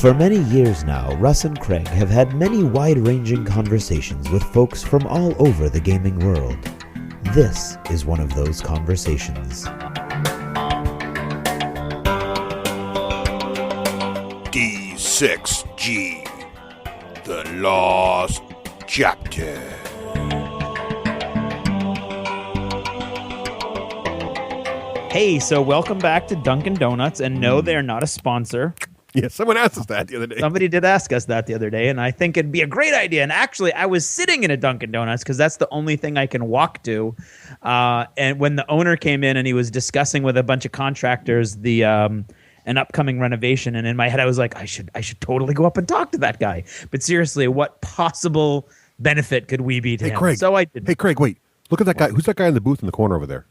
For many years now, Russ and Craig have had many wide-ranging conversations with folks from all over the gaming world. This is one of those conversations. D6G, the Lost Chapter. Hey, so welcome back to Dunkin' Donuts, and no, they're not a sponsor. Yeah, someone asked us that the other day. Somebody did ask us that the other day, and I think it'd be a great idea. And actually, I was sitting in a Dunkin' Donuts because that's the only thing I can walk to. And when the owner came in and he was discussing with a bunch of contractors an upcoming renovation, and in my head I was like, I should totally go up and talk to that guy. But seriously, what possible benefit could we be to him? Craig. So I did. Hey, Craig, wait. Look at that guy. Who's that guy in the booth in the corner over there?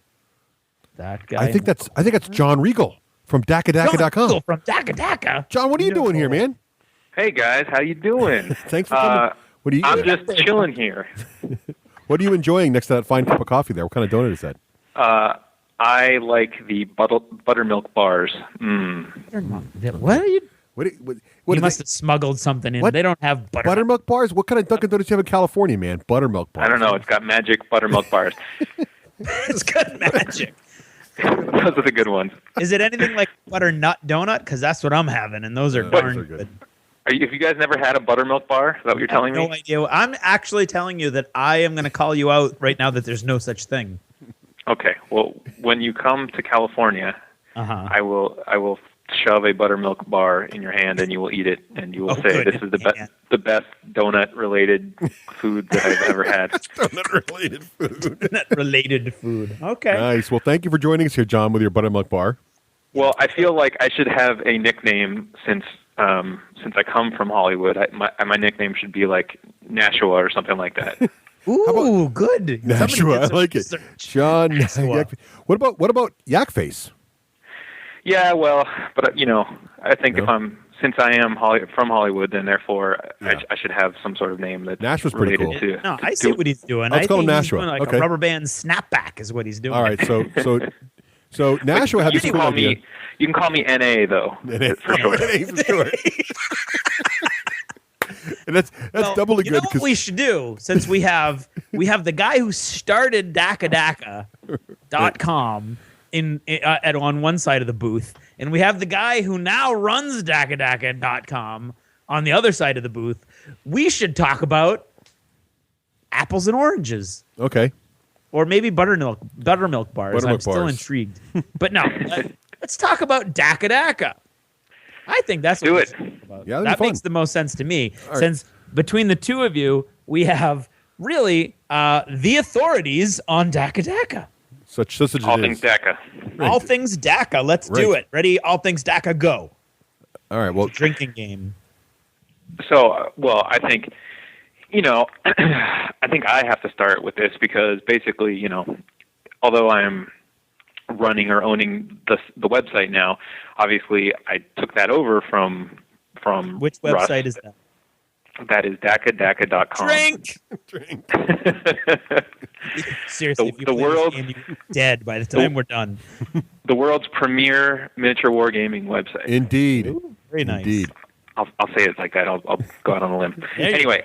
That guy. I think that's John Regal from DakkaDakka.com. From Dakka. John, what are you doing here, man? Hey guys, how you doing? Thanks for coming. What are you? I'm just chilling here. What are you enjoying next to that fine cup of coffee there? What kind of donut is that? I like the buttermilk bars. What are you? What You must have smuggled something in. What? They don't have buttermilk bars? What kind of Dunkin' Donuts do you have in California, man? Buttermilk bars. I don't know. It's got magic buttermilk bars. It's got magic. Those are the good ones. Is it anything like butternut donut? Because that's what I'm having, and those are darn good. Have you guys never had a buttermilk bar? Is that what you're telling me? No idea. I'm actually telling you that I am going to call you out right now that there's no such thing. Okay. Well, when you come to California, I will shove a buttermilk bar in your hand, and you will eat it, and you will say, "This is the best donut-related food that I've ever had." Donut-related food. Donut-related food. Okay. Nice. Well, thank you for joining us here, John, with your buttermilk bar. Well, I feel like I should have a nickname since I come from Hollywood. My nickname should be like Nashua or something like that. Ooh, good. Nashua, I like it. John. What about Yak Face? Yeah, well, but I think since I am from Hollywood, then therefore I should have some sort of name that's Nashua's pretty related cool. to. No, I see what he's doing. Let's call him Nashua. Doing like okay. a rubber band snapback is what he's doing. All right, so Nashua had this cool idea. You can call me NA though, for short. NA for short. And that's doubly good. You know what we should do, since we have the guy who started DakkaDakka.com on one side of the booth, and we have the guy who now runs DakkaDakka.com on the other side of the booth. We should talk about apples and oranges. Okay. Or maybe buttermilk bars. I'm still intrigued. But no, let's talk about DakkaDakka. I think that's do it. Yeah, that makes the most sense to me. All right. Since between the two of you, we have really the authorities on DakkaDakka. Such all things Dakka. Right. All things Dakka. Let's do it. Ready? All things Dakka. Go. All right. Well, drinking game. So, I think, I think I have to start with this because basically, although I'm running or owning the website now, obviously I took that over from Which Russ. website is that? That is DakkaDakka.com. Drink. Seriously, if you play this game, you're dead by the time we're done. The world's premier miniature wargaming website. Indeed. Ooh, very nice. Indeed. I'll say it like that. I'll go out on a limb. Anyway,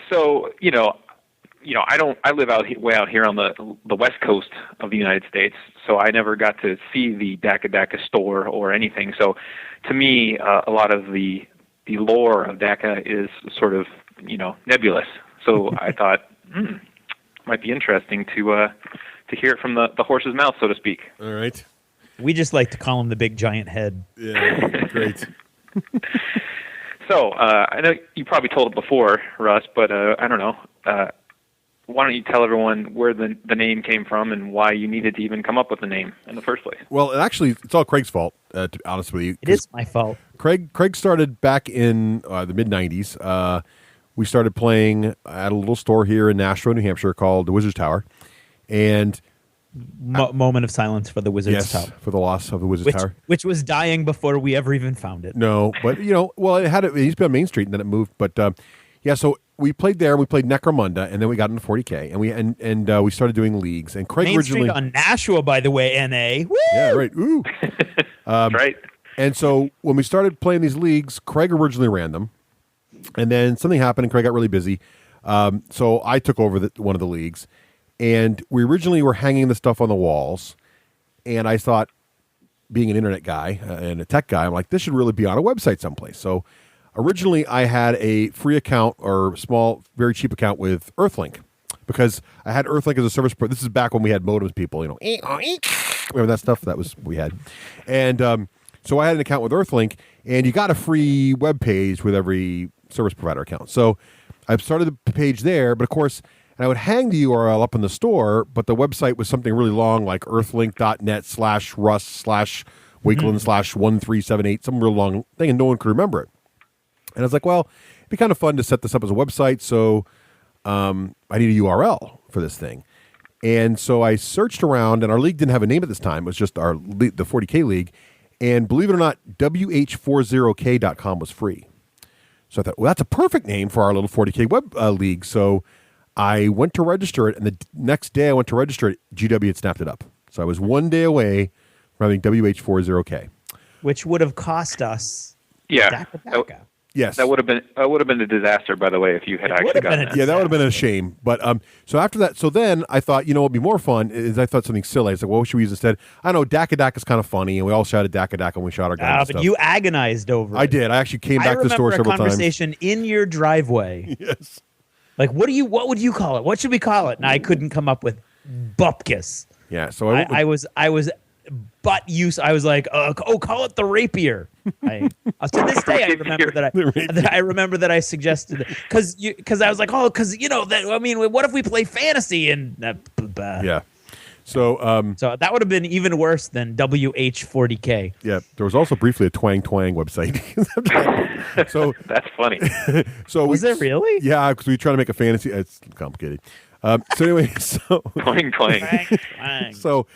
so I live way out here on the west coast of the United States, so I never got to see the DakkaDakka store or anything. So, to me, a lot of the lore of Dakka is sort of nebulous. So I thought might be interesting to hear it from the horse's mouth, so to speak. All right. We just like to call him the big giant head. Yeah, great. So I know you probably told it before, Russ, but I don't know. Why don't you tell everyone where the name came from and why you needed to even come up with the name in the first place? Well, actually, it's all Craig's fault, to be honest with you. It is my fault. Craig started back in the mid-'90s. We started playing at a little store here in Nashua, New Hampshire called the Wizard's Tower. And moment of silence for the Wizard's Tower. For the loss of the Wizard's Tower. Which was dying before we ever even found it. No, but, it used to be on Main Street, and then it moved. But, so we played there. We played Necromunda, and then we got into 40K, and we started doing leagues. And Craig Main originally Street on Nashua, by the way, NA. Woo! Yeah, right. Ooh. That's right. And so when we started playing these leagues, Craig originally ran them, and then something happened, and Craig got really busy. So I took over one of the leagues, and we originally were hanging the stuff on the walls, and I thought, being an internet guy and a tech guy, I'm like, this should really be on a website someplace. So originally I had a free account or small, very cheap account with Earthlink, because I had Earthlink as a service. This is back when we had modems, people, remember that stuff? That was what we had. And so I had an account with Earthlink, and you got a free web page with every service provider account. So I started the page there, but of course, and I would hang the URL up in the store, but the website was something really long, like earthlink.net/Rust/Wakeland/1378, some real long thing, and no one could remember it. And I was like, well, it'd be kind of fun to set this up as a website, so I need a URL for this thing. And so I searched around, and our league didn't have a name at this time. It was just the 40K league. And believe it or not, WH40K.com was free. So I thought, well, that's a perfect name for our little 40K web league. So I went to register it, and the next day I went to register it, GW had snapped it up. So I was one day away from having WH40K. Which would have cost us Dakka. Yes. That would have been a disaster, by the way, if you had actually gotten that. Yeah, that would have been a shame. But so after that, so then I thought, what would be more fun is I thought something silly. I was like, well, what should we use instead? I know Dakka is kind of funny, and we all shouted Dakka when we shot our guns. But stuff. You agonized over it. I did. I actually came back to the store several times. I remember a conversation in your driveway. Yes. Like, what would you call it? What should we call it? And I couldn't come up with Bupkis. Yeah. So I was butt use. I was like, call it the rapier. To this day, I remember that I suggested because I was like, what if we play fantasy and yeah. So that would have been even worse than WH40K. Yeah, there was also briefly a Twang website. So that's funny. So was there really? Yeah, because we try to make a fantasy. It's complicated. So anyway, Twang. So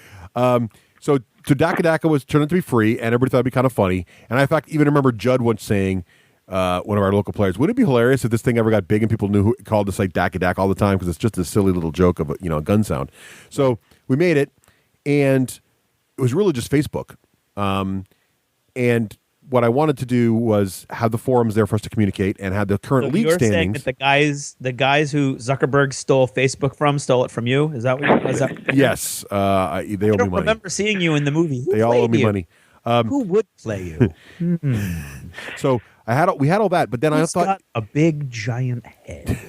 Dakka was turned out to be free, and everybody thought it'd be kind of funny. And I, in fact, even remember Judd once saying, one of our local players, would it be hilarious if this thing ever got big and people called this like Dakka all the time because it's just a silly little joke of a gun sound. So we made it, and it was really just Facebook. And what I wanted to do was have the forums there for us to communicate and have the current league standings. You're saying that the guys who Zuckerberg stole Facebook from stole it from you? Is that what? Yes, they owe me money. I don't remember seeing you in the movie. They all owe me money. Who would play you? So we had all that, but then I thought got a big giant head.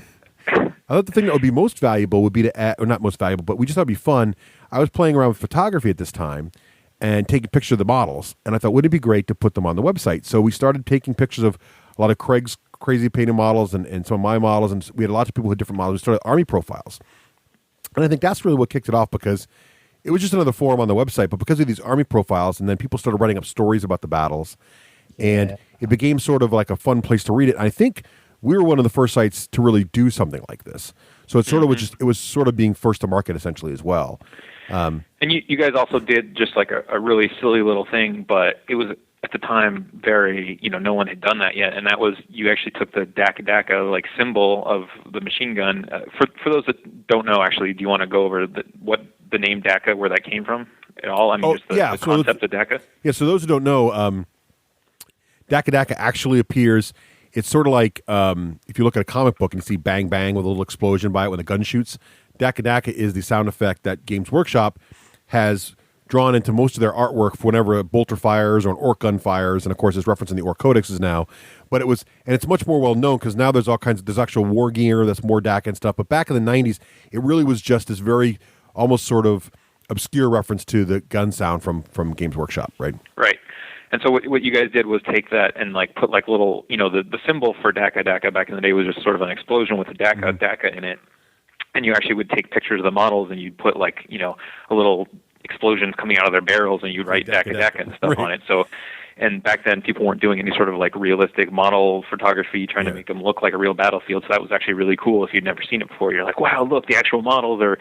I thought the thing that would be most valuable would be to add, or not most valuable, but we just thought it'd be fun. I was playing around with photography at this time and taking pictures of the models, and I thought, would it be great to put them on the website? So we started taking pictures of a lot of Craig's crazy painted models and some of my models, and we had lots of people with different models. We started army profiles, and I think that's really what kicked it off, because it was just another forum on the website, but because of these army profiles, and then people started writing up stories about the battles, and it became sort of like a fun place to read it. And I think we were one of the first sites to really do something like this. So it sort of was sort of being first to market essentially as well. And you guys also did just like a really silly little thing, but it was at the time very, no one had done that yet. And that was, you actually took the Dakka like symbol of the machine gun. For those that don't know, actually, do you want to go over what the name Dakka, where that came from at all? I mean, just the concept of Dakka? Yeah, so those who don't know, Dakka actually appears. It's sort of like if you look at a comic book and you see bang, bang with a little explosion by it when the gun shoots. Dakka is the sound effect that Games Workshop has drawn into most of their artwork for whenever a bolter fires or an orc gun fires, and of course it's referenced in the orc codexes now. But it's much more well known because now there's actual war gear that's more Dakka and stuff. But back in the 90s, it really was just this very almost sort of obscure reference to the gun sound from Games Workshop, right? Right. And so what you guys did was take that and like put like little, the symbol for Dakka back in the day was just sort of an explosion with a Dakka in it. And you actually would take pictures of the models and you'd put like, a little explosion coming out of their barrels, and you'd write Dakka and stuff on it. So, and back then people weren't doing any sort of like realistic model photography, trying to make them look like a real battlefield. So that was actually really cool. If you'd never seen it before, you're like, wow, look, the actual models are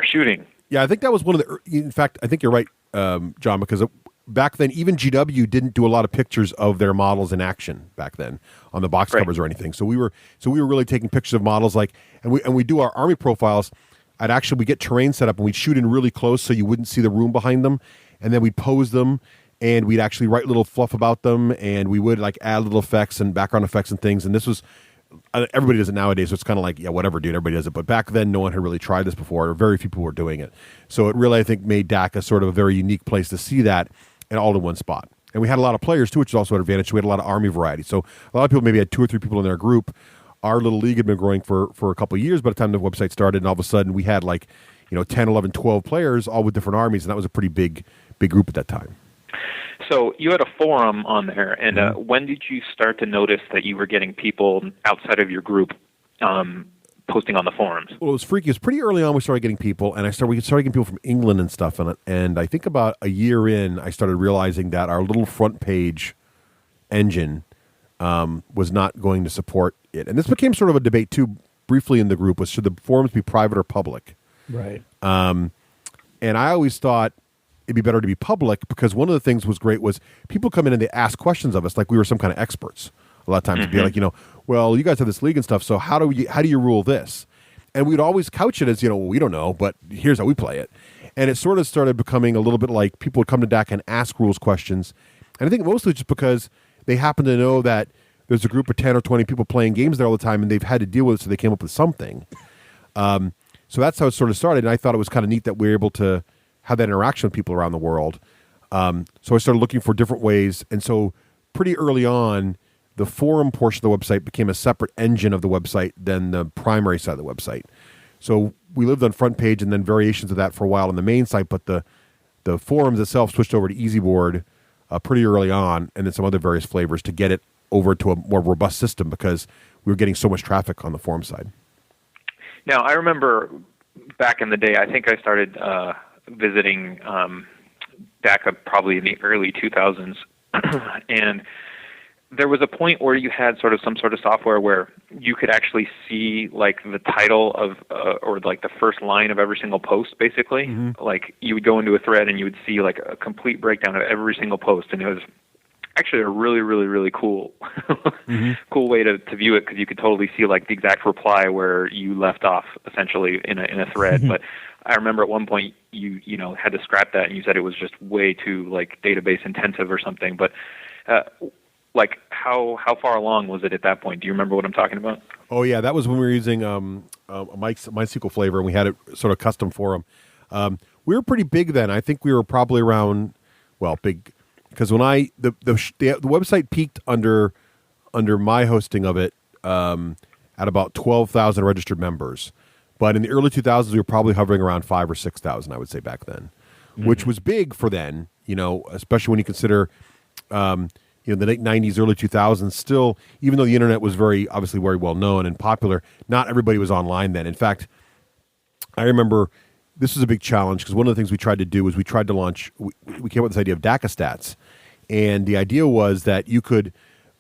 shooting. Yeah, I think that was one of the, in fact, I think you're right, John, because back then, even GW didn't do a lot of pictures of their models in action back then on the box covers or anything. So we were really taking pictures of models and we do our army profiles. We get terrain set up and we'd shoot in really close so you wouldn't see the room behind them, and then we'd pose them and we'd actually write little fluff about them, and we would like add little effects and background effects and things. And this was everybody does it nowadays, so it's kind of like, yeah, whatever, dude, everybody does it. But back then, no one had really tried this before, or very few people were doing it. So it really, I think, made Dakka sort of a very unique place to see that, and all in one spot. And we had a lot of players too, which is also an advantage. We had a lot of army variety. So a lot of people maybe had 2 or 3 people in their group. Our little league had been growing for a couple of years by the time the website started, and all of a sudden we had like 10, 11, 12 players, all with different armies, and that was a pretty big group at that time. So you had a forum on there, and when did you start to notice that you were getting people outside of your group posting on the forums? Well, it was freaky. It was pretty early on we started getting people, and we started getting people from England and stuff. And I think about a year in, I started realizing that our little front page engine was not going to support it. And this became sort of a debate, too, briefly in the group, was should the forums be private or public? Right. And I always thought it'd be better to be public, because one of the things was great was people come in and they ask questions of us like we were some kind of experts. A lot of times it'd be like, well, you guys have this league and stuff, so how do you rule this? And we'd always couch it as, well, we don't know, but here's how we play it. And it sort of started becoming a little bit like people would come to Dakka and ask rules questions. And I think mostly just because they happen to know that there's a group of 10 or 20 people playing games there all the time, and they've had to deal with it, so they came up with something. So that's how it sort of started, and I thought it was kind of neat that we were able to have that interaction with people around the world. So I started looking for different ways, and so pretty early on, the forum portion of the website became a separate engine of the website than the primary side of the website. So we lived on front page and then variations of that for a while on the main site, but the forums itself switched over to EasyBoard pretty early on, and then some other various flavors to get it over to a more robust system, because we were getting so much traffic on the forum side. Now, I remember back in the day, I think I started visiting Dakka probably in the early 2000s, and there was a point where you had some sort of software where you could actually see like the title of or like the first line of every single post, basically. Mm-hmm. Like you would go into a thread and you would see like a complete breakdown of every single post, and it was actually a really, really, really cool cool way to view it, because you could totally see like the exact reply where you left off essentially in a thread. But I remember at one point you had to scrap that, and you said it was just way too like database intensive or something. But like how far along was it at that point? Do you remember what I'm talking about? Oh yeah, that was when we were using a MySQL flavor, and we had it sort of custom for them. We were pretty big then. I think we were probably around, well, big, because when the website peaked under my hosting of it at about 12,000 registered members. But in the early 2000s, we were probably hovering around 5,000 or 6,000, I would say, back then, which was big for then, especially when you consider the late 90s, early 2000s, still, even though the internet was obviously very well known and popular, not everybody was online then. In fact, I remember this was a big challenge, because one of the things we tried to do was we tried to launch, we came up with this idea of Dakka stats. And the idea was that we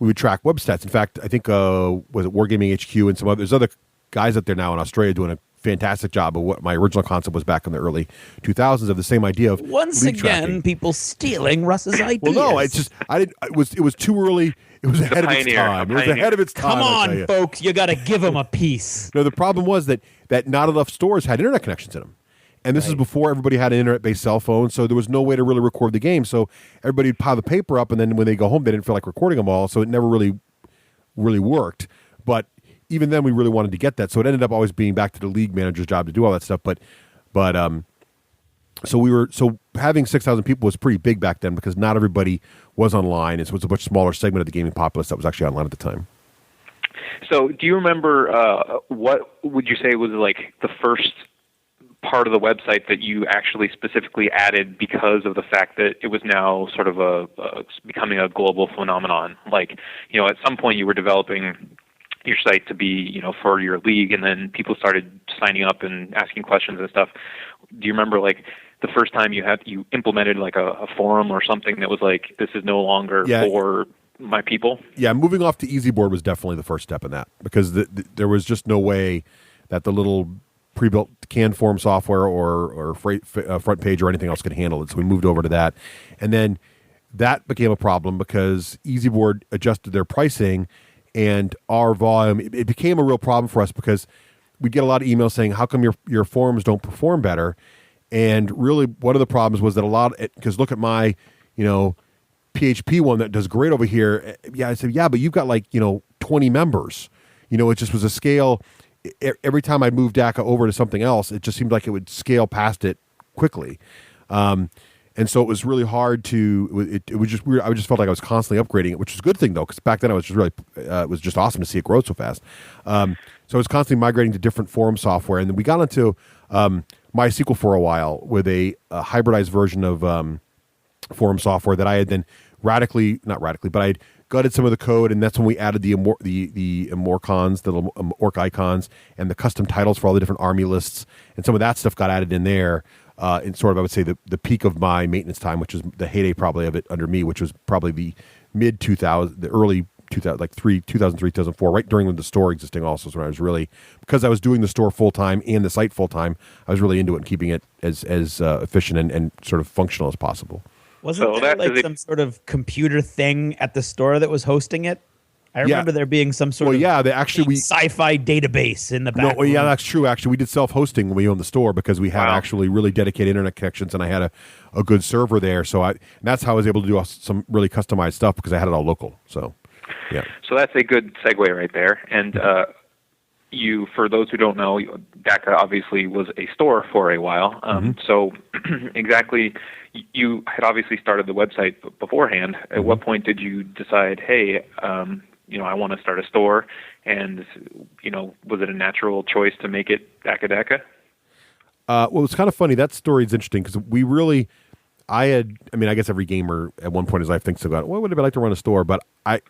would track web stats. In fact, I think, was it Wargaming HQ and there's other guys out there now in Australia doing a fantastic job of what my original concept was back in the early 2000s, of the same idea of once league again tracking. People stealing Russ's ideas. Well, no, it was too early. It was ahead of its time. It was ahead of its time. Come on, folks, you got to give them a piece. No, the problem was that not enough stores had internet connections in them. And this is before everybody had an internet-based cell phone, so there was no way to really record the game. So everybody would pile the paper up, and then when they go home, they didn't feel like recording them all, so it never really worked. But even then, we really wanted to get that, so it ended up always being back to the league manager's job to do all that stuff. But so having 6,000 people was pretty big back then, because not everybody was online. It was a much smaller segment of the gaming populace that was actually online at the time. So do you remember what would you say was like the first part of the website that you actually specifically added because of the fact that it was now sort of becoming a global phenomenon? Like, at some point you were developing your site to be, for your league, and then people started signing up and asking questions and stuff. Do you remember like the first time you implemented like a forum or something that was like, this is no longer for my people? Yeah, moving off to EasyBoard was definitely the first step in that, because there was just no way that the little pre-built canned form software or front page or anything else could handle it. So we moved over to that. And then that became a problem because EasyBoard adjusted their pricing, and our volume, it became a real problem for us, because we'd get a lot of emails saying, how come your forums don't perform better? And really one of the problems was that because look at my, PHP one that does great over here. Yeah, I said, yeah, but you've got 20 members. It just was a scale. Every time I moved Dakka over to something else, it just seemed like it would scale past it quickly. And so it was really hard to. It was just weird. I just felt like I was constantly upgrading it, which was a good thing though, because back then I was just really. It was just awesome to see it grow so fast. So I was constantly migrating to different forum software, and then we got into MySQL for a while with a hybridized version of forum software that I had then not radically, but I had gutted some of the code, and that's when we added the Amorcons, the little orc icons, and the custom titles for all the different army lists, and some of that stuff got added in there. In sort of, I would say, the peak of my maintenance time, which is the heyday probably of it under me, which was probably the mid 2000, the early 2000, 2003, 2004, right during the store existing. Also, is when I was really, because I was doing the store full time and the site full time, I was really into it and keeping it as efficient and sort of functional as possible. Wasn't there some sort of computer thing at the store that was hosting it? I remember there being some sort of sci-fi database in the back. No, yeah, that's true. Actually, we did self-hosting when we owned the store because we had actually really dedicated internet connections, and I had a good server there. So that's how I was able to do some really customized stuff because I had it all local. So, yeah. So that's a good segue right there. And for those who don't know, Dakka obviously was a store for a while. So exactly, you had obviously started the website beforehand. At what point did you decide, hey, I want to start a store, and was it a natural choice to make it Dakka? Well, it's kind of funny. That story is interesting because I guess every gamer at one point in his life thinks about, what would it be like to run a store? But it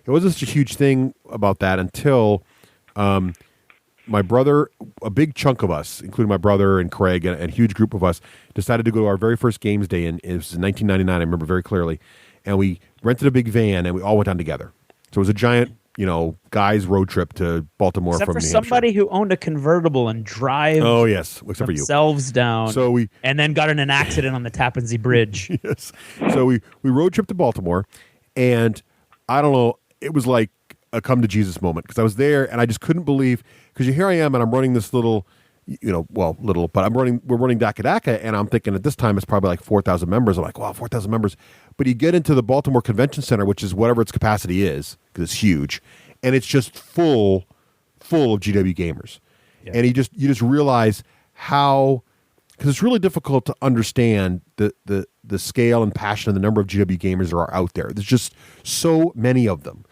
wasn't such a huge thing about that until my brother, a big chunk of us, including my brother and Craig and a huge group of us, decided to go to our very first games day, and it was in 1999. I remember very clearly, and we rented a big van and we all went down together. So it was a giant, guys' road trip to Baltimore Except from for New somebody Hampshire. who owned a convertible and drive. Oh yes, except for you. Themselves down. So and then got in an accident on the Tappan Zee Bridge. Yes. So we road trip to Baltimore, and I don't know, it was like a come to Jesus moment because I was there and I just couldn't believe, because here I am and I'm running this little, but we're running Dakka, and I'm thinking at this time it's probably like 4,000 members. I'm like, wow, 4,000 members. But you get into the Baltimore Convention Center, which is whatever its capacity is, because it's huge, and it's just full of GW gamers. Yeah. And you just realize how, because it's really difficult to understand the scale and passion and the number of GW gamers there are out there. There's just so many of them.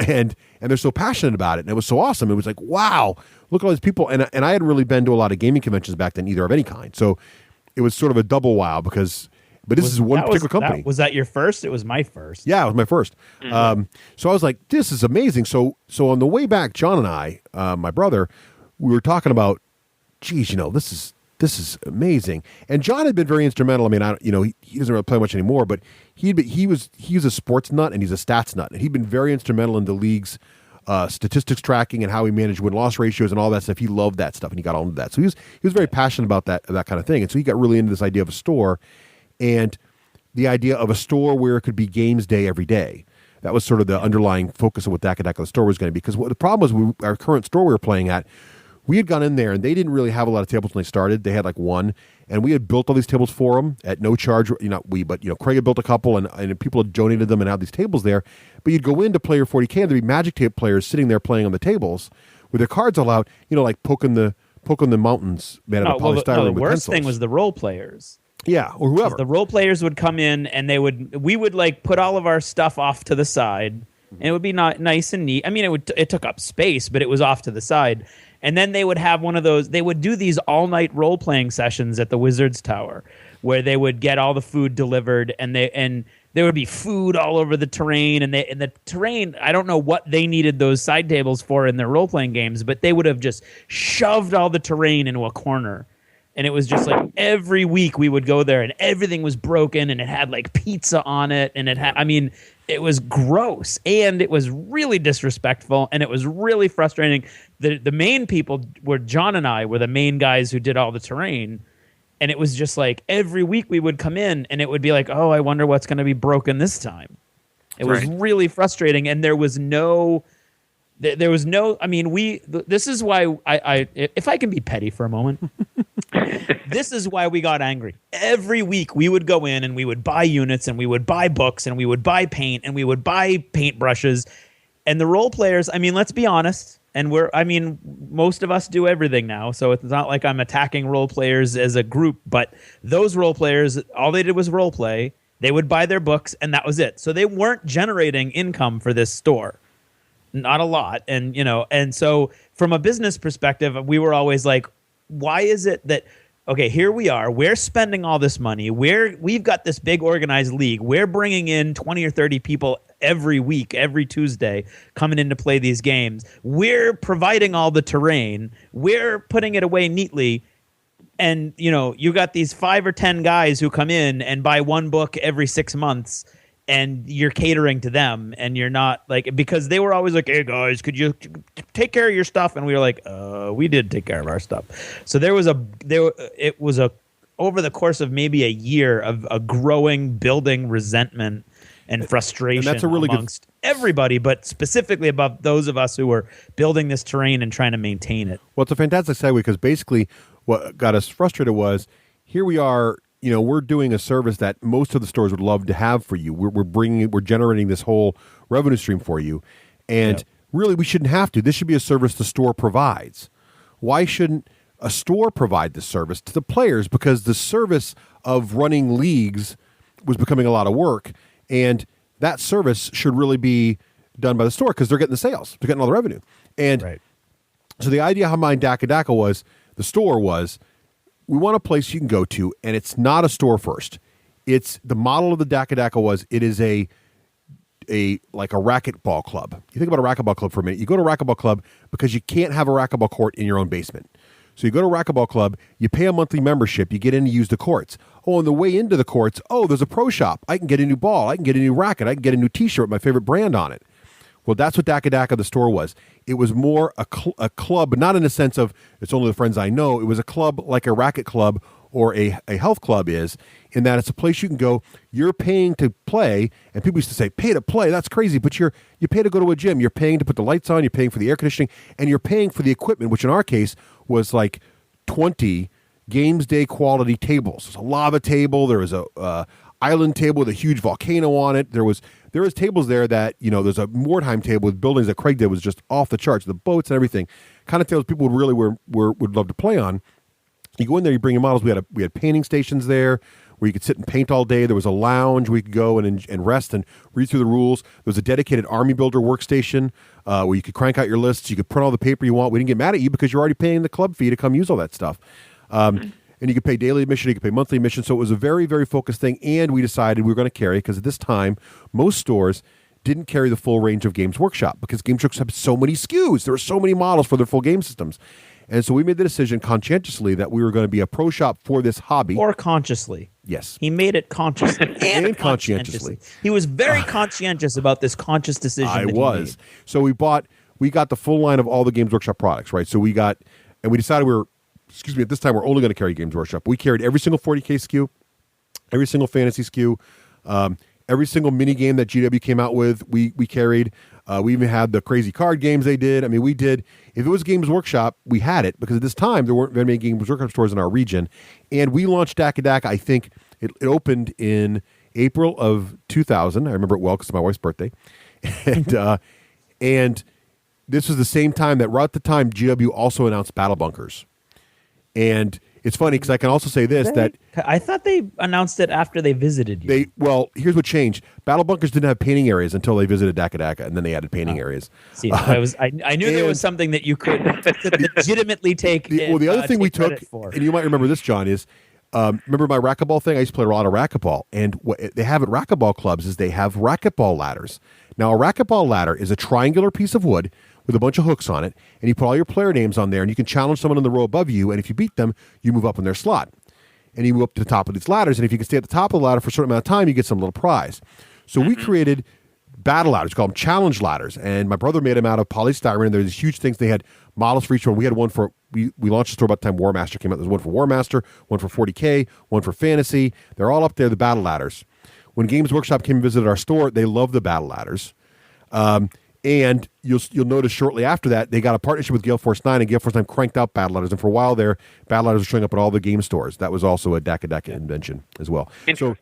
And they're so passionate about it, and it was so awesome. It was like, wow, look at all these people. And I hadn't really been to a lot of gaming conventions back then either, of any kind. So it was sort of a double wow but this is one particular company. Was that your first? It was my first. Yeah, it was my first. Mm-hmm. So I was like, this is amazing. So on the way back, John and I, my brother, we were talking about, geez, this is amazing. And John had been very instrumental. I mean, he doesn't really play much anymore, but he was a sports nut and he's a stats nut. And he'd been very instrumental in the league's statistics tracking and how he managed win-loss ratios and all that stuff. He loved that stuff, and he got all into that. So he was very passionate about that kind of thing. And so he got really into this idea of a store, and the idea of a store where it could be games day every day. That was sort of the underlying focus of what Dakka the store was going to be. Because the problem was, our current store we were playing at, we had gone in there and they didn't really have a lot of tables when they started. They had like one, and we had built all these tables for them at no charge. Craig had built a couple, and people had donated them and had these tables there. But you'd go into Player 40K, and there'd be Magic tape players sitting there playing on the tables with their cards all out, like poking the mountains made out of polystyrene with the worst pencils. thing was the role players. Yeah, or whoever. The role players would come in, and we would like put all of our stuff off to the side, and it would be not nice and neat. I mean, it took up space, but it was off to the side. And then they would have one of those. They would do these all-night role-playing sessions at the Wizards Tower, where they would get all the food delivered, and there would be food all over the terrain. And the terrain, I don't know what they needed those side tables for in their role-playing games, but they would have just shoved all the terrain into a corner. And it was just like every week we would go there, and everything was broken, and it had like pizza on it, and it was gross, and it was really disrespectful, and it was really frustrating. The main people were John and I were the main guys who did all the terrain, and it was just like every week we would come in, and it would be like, oh, I wonder what's going to be broken this time. It was really frustrating, and there was no There was no. I mean, this is why if I can be petty for a moment, this is why we got angry. Every week we would go in and we would buy units and we would buy books and we would buy paint and we would buy paintbrushes, and the role players. I mean, let's be honest. And most of us do everything now, so it's not like I'm attacking role players as a group. But those role players, all they did was role play. They would buy their books, and that was it. So they weren't generating income for this store. Not a lot. And so from a business perspective, we were always like, why is it that, okay, here we are, we're spending all this money, we've got this big organized league, we're bringing in 20 or 30 people every week, every Tuesday, coming in to play these games, we're providing all the terrain, we're putting it away neatly, and you got these 5 or 10 guys who come in and buy one book every 6 months, and you're catering to them, and you're not like, because they were always like, hey guys, could you take care of your stuff? And we were like, we did take care of our stuff. So it was over the course of maybe a year of a growing, building resentment and frustration and that's a really amongst everybody, but specifically about those of us who were building this terrain and trying to maintain it. Well, it's a fantastic segue, because basically what got us frustrated was, here we are, we're doing a service that most of the stores would love to have for you. We're generating this whole revenue stream for you. And really, we shouldn't have to. This should be a service the store provides. Why shouldn't a store provide this service to the players? Because the service of running leagues was becoming a lot of work. And that service should really be done by the store, because they're getting the sales. They're getting all the revenue. And so the idea behind Dakka was, the store was, we want a place you can go to, and it's not a store first. It's the model of the Dakka was, it is like a racquetball club. You think about a racquetball club for a minute. You go to a racquetball club because you can't have a racquetball court in your own basement. So you go to a racquetball club, you pay a monthly membership, you get in to use the courts. Oh, on the way into the courts, there's a pro shop. I can get a new ball. I can get a new racket. I can get a new T-shirt with my favorite brand on it. Well, that's what Dakka the store was. It was more a club, but not in the sense of it's only the friends I know. It was a club like a racket club or a health club is, in that it's a place you can go. You're paying to play, and people used to say, pay to play, that's crazy, but you pay to go to a gym. You're paying to put the lights on, you're paying for the air conditioning, and you're paying for the equipment, which in our case was like 20 games day quality tables. There's a lava table, there was a island table with a huge volcano on it. There was tables there that, there's a Mordheim table with buildings that Craig did was just off the charts, the boats and everything. Kind of tables people would love to play on. You go in there, you bring your models. We had painting stations there where you could sit and paint all day. There was a lounge where you could go and rest and read through the rules. There was a dedicated army builder workstation where you could crank out your lists. You could print all the paper you want. We didn't get mad at you because you're already paying the club fee to come use all that stuff. And you could pay daily admission, you could pay monthly admission. So it was a very, very focused thing. And we decided we were going to carry, because at this time, most stores didn't carry the full range of Games Workshop, because Games Workshop had so many SKUs. There were so many models for their full game systems. And so we made the decision conscientiously that we were going to be a pro shop for this hobby. Or consciously. Yes. He made it consciously and conscientiously. He was very conscientious about this conscious decision I that was. He made. So we got the full line of all the Games Workshop products, right? So we decided at this time we're only going to carry Games Workshop. We carried every single 40K SKU, every single fantasy SKU, every single mini game that GW came out with, we carried. We even had the crazy card games they did. I mean, we did. If it was Games Workshop, we had it, because at this time there weren't very many Games Workshop stores in our region. And we launched Dakka. I think it opened in April of 2000. I remember it well because it's my wife's birthday. And this was the same time that right at the time GW also announced Battle Bunkers. And it's funny because I can also say this, that I thought they announced it after they visited you. Here's what changed. Battle Bunkers didn't have painting areas until they visited Dakka, and then they added painning areas. See, I knew there was something that you could legitimately take. The other thing we took, and you might remember this, John, is remember my racquetball thing? I used to play a lot of racquetball, and what they have at racquetball clubs is they have racquetball ladders. Now, a racquetball ladder is a triangular piece of wood with a bunch of hooks on it, and you put all your player names on there, and you can challenge someone in the row above you, and if you beat them, you move up in their slot. And you move up to the top of these ladders, and if you can stay at the top of the ladder for a certain amount of time, you get some little prize. So we created battle ladders, called them challenge ladders, and my brother made them out of polystyrene, and they're these huge things. They had models for each one. We had one for, we launched the store about the time War Master came out. There's one for War Master, one for 40K, one for Fantasy. They're all up there, the battle ladders. When Games Workshop came and visited our store, they loved the battle ladders. And you'll notice shortly after that, they got a partnership with Gale Force 9, and Gale Force 9 cranked out Battle Ladders. And for a while there, Battle Ladders were showing up at all the game stores. That was also a Dakka invention as well. So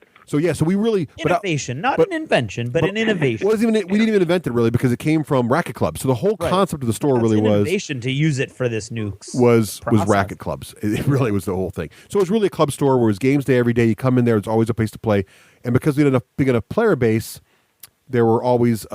we really innovation, not an invention, but an innovation. We didn't even invent it really because it came from Racket Clubs. So the whole concept of the store really was innovation to use it for this nukes was Racket Clubs. It really was the whole thing. So it was really a club store where it was games day every day. You come in there, it's always a place to play. And because we had a big enough player base, there were always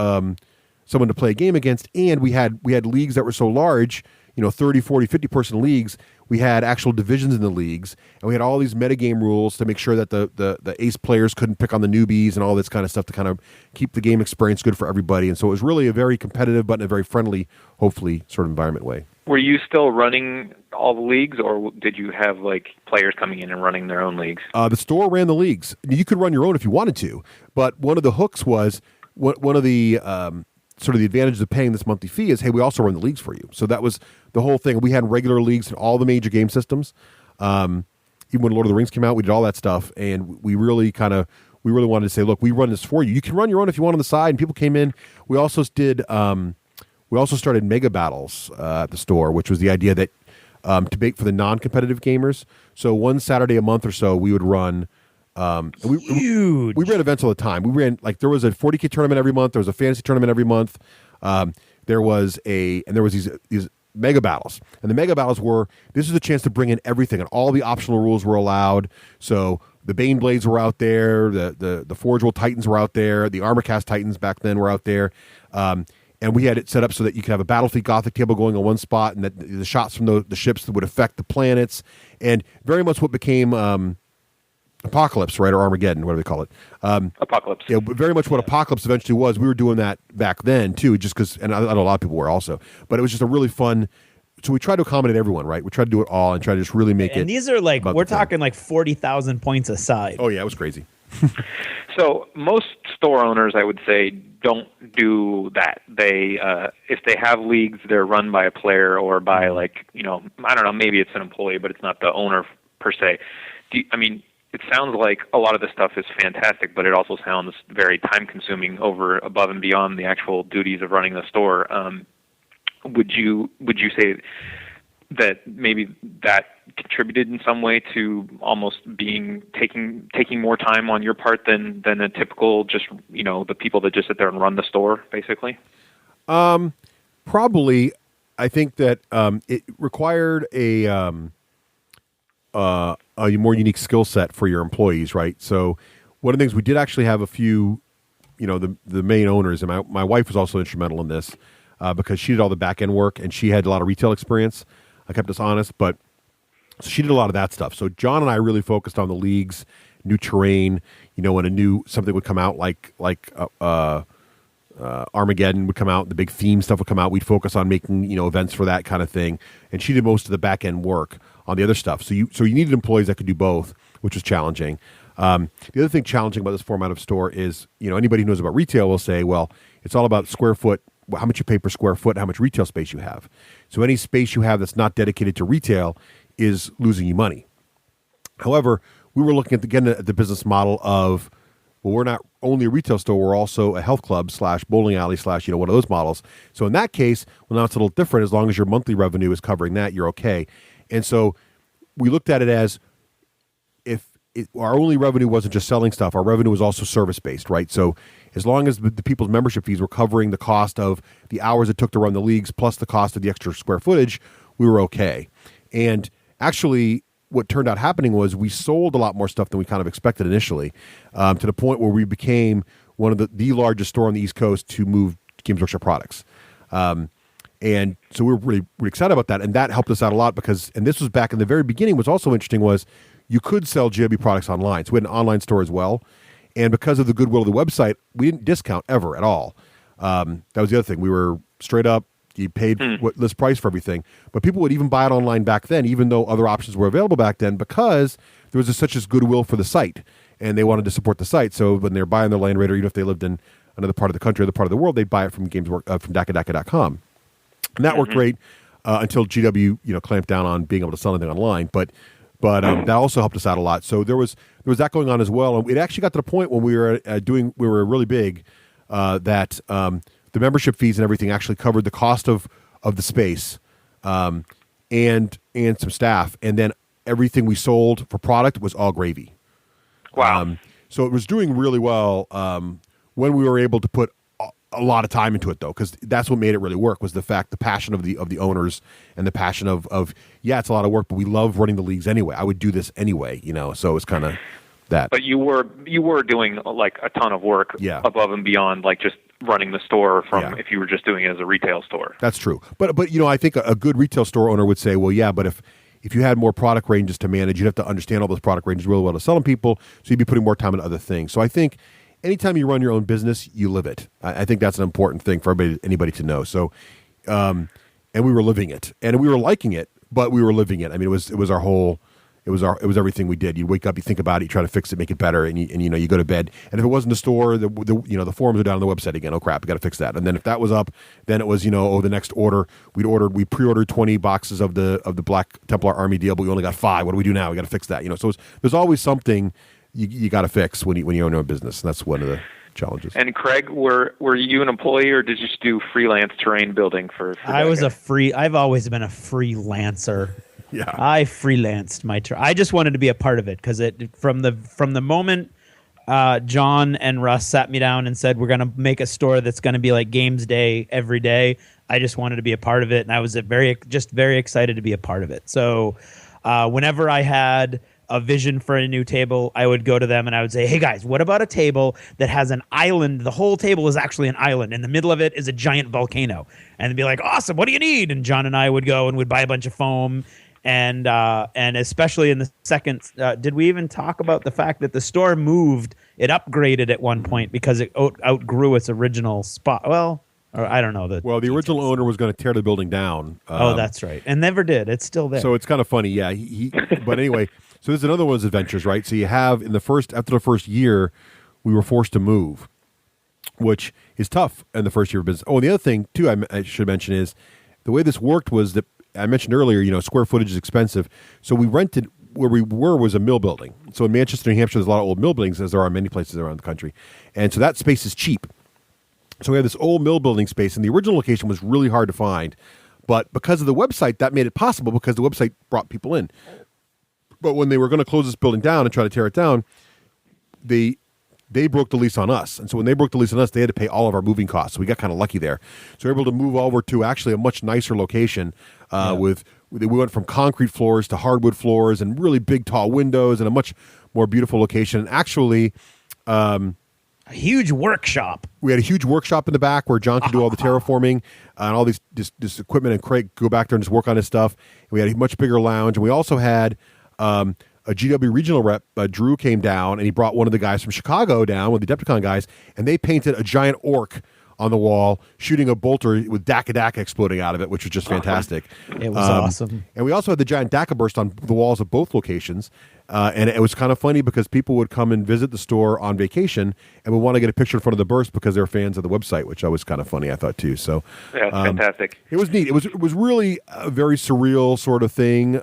someone to play a game against, and we had leagues that were so large, 30, 40, 50 person leagues. We had actual divisions in the leagues, and we had all these metagame rules to make sure that the ace players couldn't pick on the newbies and all this kind of stuff to kind of keep the game experience good for everybody. And so it was really a very competitive but in a very friendly, hopefully, sort of environment way. Were you still running all the leagues, or did you have players coming in and running their own leagues? The store ran the leagues. You could run your own if you wanted to, but one of the hooks was one of the sort of the advantages of paying this monthly fee is, hey, we also run the leagues for you. So that was the whole thing. We had regular leagues in all the major game systems. Even when Lord of the Rings came out, we did all that stuff, and we really wanted to say, look, we run this for you. You can run your own if you want on the side. And people came in. We also started mega battles at the store, which was the idea that to make for the non-competitive gamers. So one Saturday a month or so, we would run. Huge. We ran events all the time. We ran there was a 40K tournament every month. There was a fantasy tournament every month. There was these mega battles, and the mega battles this is a chance to bring in everything, and all the optional rules were allowed. So the Bane Blades were out there, the Forge World Titans were out there, the Armorcast Titans back then were out there, and we had it set up so that you could have a Battlefleet Gothic table going on one spot, and that the shots from the ships that would affect the planets, and very much what became Apocalypse, right, or Armageddon, whatever they call it. Apocalypse. Yeah, very much what Apocalypse eventually was. We were doing that back then, too, just because, and I know a lot of people were also, but it was just a really fun, so we tried to accommodate everyone, right? We tried to do it all and try to just really make it. And these are we're talking 40,000 points aside. Oh, yeah, it was crazy. So most store owners, I would say, don't do that. They, if they have leagues, they're run by a player or by I don't know, maybe it's an employee, but it's not the owner per se. It sounds like a lot of this stuff is fantastic, but it also sounds very time-consuming above and beyond the actual duties of running the store. Would you say that maybe that contributed in some way to almost taking more time on your part than a typical the people that just sit there and run the store, basically? Probably. I think that it required a more unique skill set for your employees, right? So one of the things we did actually have a few, the main owners, and my wife was also instrumental in this because she did all the back end work and she had a lot of retail experience. I kept us honest, but so she did a lot of that stuff. So John and I really focused on the leagues, new terrain, when something would come out like Armageddon would come out, the big theme stuff would come out. We'd focus on making events for that kind of thing, and she did most of the back end work on the other stuff. So you needed employees that could do both, which was challenging. The other thing challenging about this format of store is anybody who knows about retail will say, well, it's all about square foot, how much you pay per square foot, and how much retail space you have. So any space you have that's not dedicated to retail is losing you money. However, we were looking at the business model of, well, we're not only a retail store, we're also a health club / bowling alley / one of those models. So in that case, well, now it's a little different. As long as your monthly revenue is covering that, you're okay. And so we looked at it as our only revenue wasn't just selling stuff, our revenue was also service-based, right? So as long as the people's membership fees were covering the cost of the hours it took to run the leagues plus the cost of the extra square footage, we were okay. And actually, what turned out happening was we sold a lot more stuff than we kind of expected initially, to the point where we became one of the largest store on the East Coast to move Games Workshop products. And so we were really, really excited about that. And that helped us out a lot because, and this was back in the very beginning, what's also interesting was you could sell GW products online. So we had an online store as well. And because of the goodwill of the website, we didn't discount ever at all. That was the other thing. We were straight up, you paid list price for everything. But people would even buy it online back then, even though other options were available back then, because there was such as goodwill for the site. And they wanted to support the site. So when they're buying their Land Raider, even if they lived in another part of the country, other part of the world, they'd buy it from from Dakka.com. And that worked great until GW clamped down on being able to sell anything online. But that also helped us out a lot. So there was that going on as well. And it actually got to the point when we were really big that the membership fees and everything actually covered the cost of the space, and some staff, and then everything we sold for product was all gravy. Wow. So it was doing really well when we were able to put a lot of time into it, though, because that's what made it really work, was the passion of the owners, and the passion of yeah, it's a lot of work, but we love running the leagues anyway. I would do this anyway, so it's kind of that. But you were doing like a ton of work above and beyond like just running the store from if you were just doing it as a retail store. That's true. But I think a good retail store owner would say, well, yeah, but if you had more product ranges to manage, you'd have to understand all those product ranges really well to sell them people, so you'd be putting more time into other things. So I think anytime you run your own business, you live it. I think that's an important thing for anybody to know. So, and we were living it, and we were liking it, but we were living it. I mean, it was our whole. It was everything we did. You wake up, you think about it, you try to fix it, make it better, and you go to bed. And if it wasn't a store, the forums are down on the website again. Oh crap, we got to fix that. And then if that was up, then it was the next order. We pre-ordered 20 boxes of the Black Templar Army deal, but we only got 5. What do we do now? We got to fix that. So there's always something you got to fix when you own your own business, and that's one of the challenges. And Craig, were you an employee, or did you just do freelance terrain building for I've always been a freelancer. Yeah, I freelanced my I just wanted to be a part of it, because from the moment John and Russ sat me down and said, we're going to make a store that's going to be like Games Day every day, I just wanted to be a part of it, and I was very excited to be a part of it. So whenever I had a vision for a new table, I would go to them and I would say, hey guys, what about a table that has an island? The whole table is actually an island. In the middle of it is a giant volcano. And they'd be like, awesome, what do you need? And John and I would go and would buy a bunch of foam. And especially in the second, did we even talk about the fact that the store moved? It upgraded at one point because it outgrew its original spot. Well, or I don't know. The original owner was going to tear the building down. That's right. And never did. It's still there. So it's kind of funny. Yeah. But anyway, so there's another one of those adventures, right? So you have after the first year, we were forced to move, which is tough in the first year of business. Oh, and the other thing too, I should mention is the way this worked was that I mentioned earlier, square footage is expensive. So we rented, where we were was a mill building. So in Manchester, New Hampshire, there's a lot of old mill buildings, as there are many places around the country. And so that space is cheap. So we have this old mill building space, and the original location was really hard to find. But because of the website, that made it possible, because the website brought people in. But when they were going to close this building down and try to tear it down, they broke the lease on us. And so when they broke the lease on us, they had to pay all of our moving costs. So we got kind of lucky there. So we were able to move over to actually a much nicer location we went from concrete floors to hardwood floors and really big, tall windows, and a much more beautiful location. And actually, a huge workshop. We had a huge workshop in the back where John could do all the terraforming and all this equipment, and Craig could go back there and just work on his stuff. And we had a much bigger lounge, and we also had a GW regional rep, Drew, came down, and he brought one of the guys from Chicago down, with the Adepticon guys, and they painted a giant orc on the wall, shooting a bolter with Dakka exploding out of it, which was just fantastic. It was awesome. And we also had the giant Dakka burst on the walls of both locations. And it was kind of funny because people would come and visit the store on vacation and would want to get a picture in front of the burst because they're fans of the website, which was kind of funny, I thought, too. So yeah, fantastic. It was neat. It was really a very surreal sort of thing.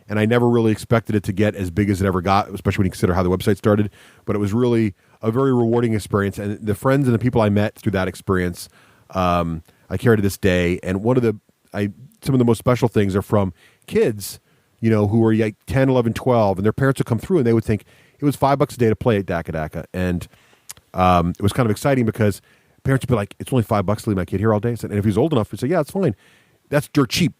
And I never really expected it to get as big as it ever got, especially when you consider how the website started. But it was really a very rewarding experience. And the friends and the people I met through that experience, I carry to this day. And some of the most special things are from kids, who are like 10, 11, 12, and their parents would come through and they would think it was $5 a day to play at Dakka. And it was kind of exciting because parents would be like, it's only $5 to leave my kid here all day. And if he's old enough, we'd say, yeah, it's fine. That's dirt cheap.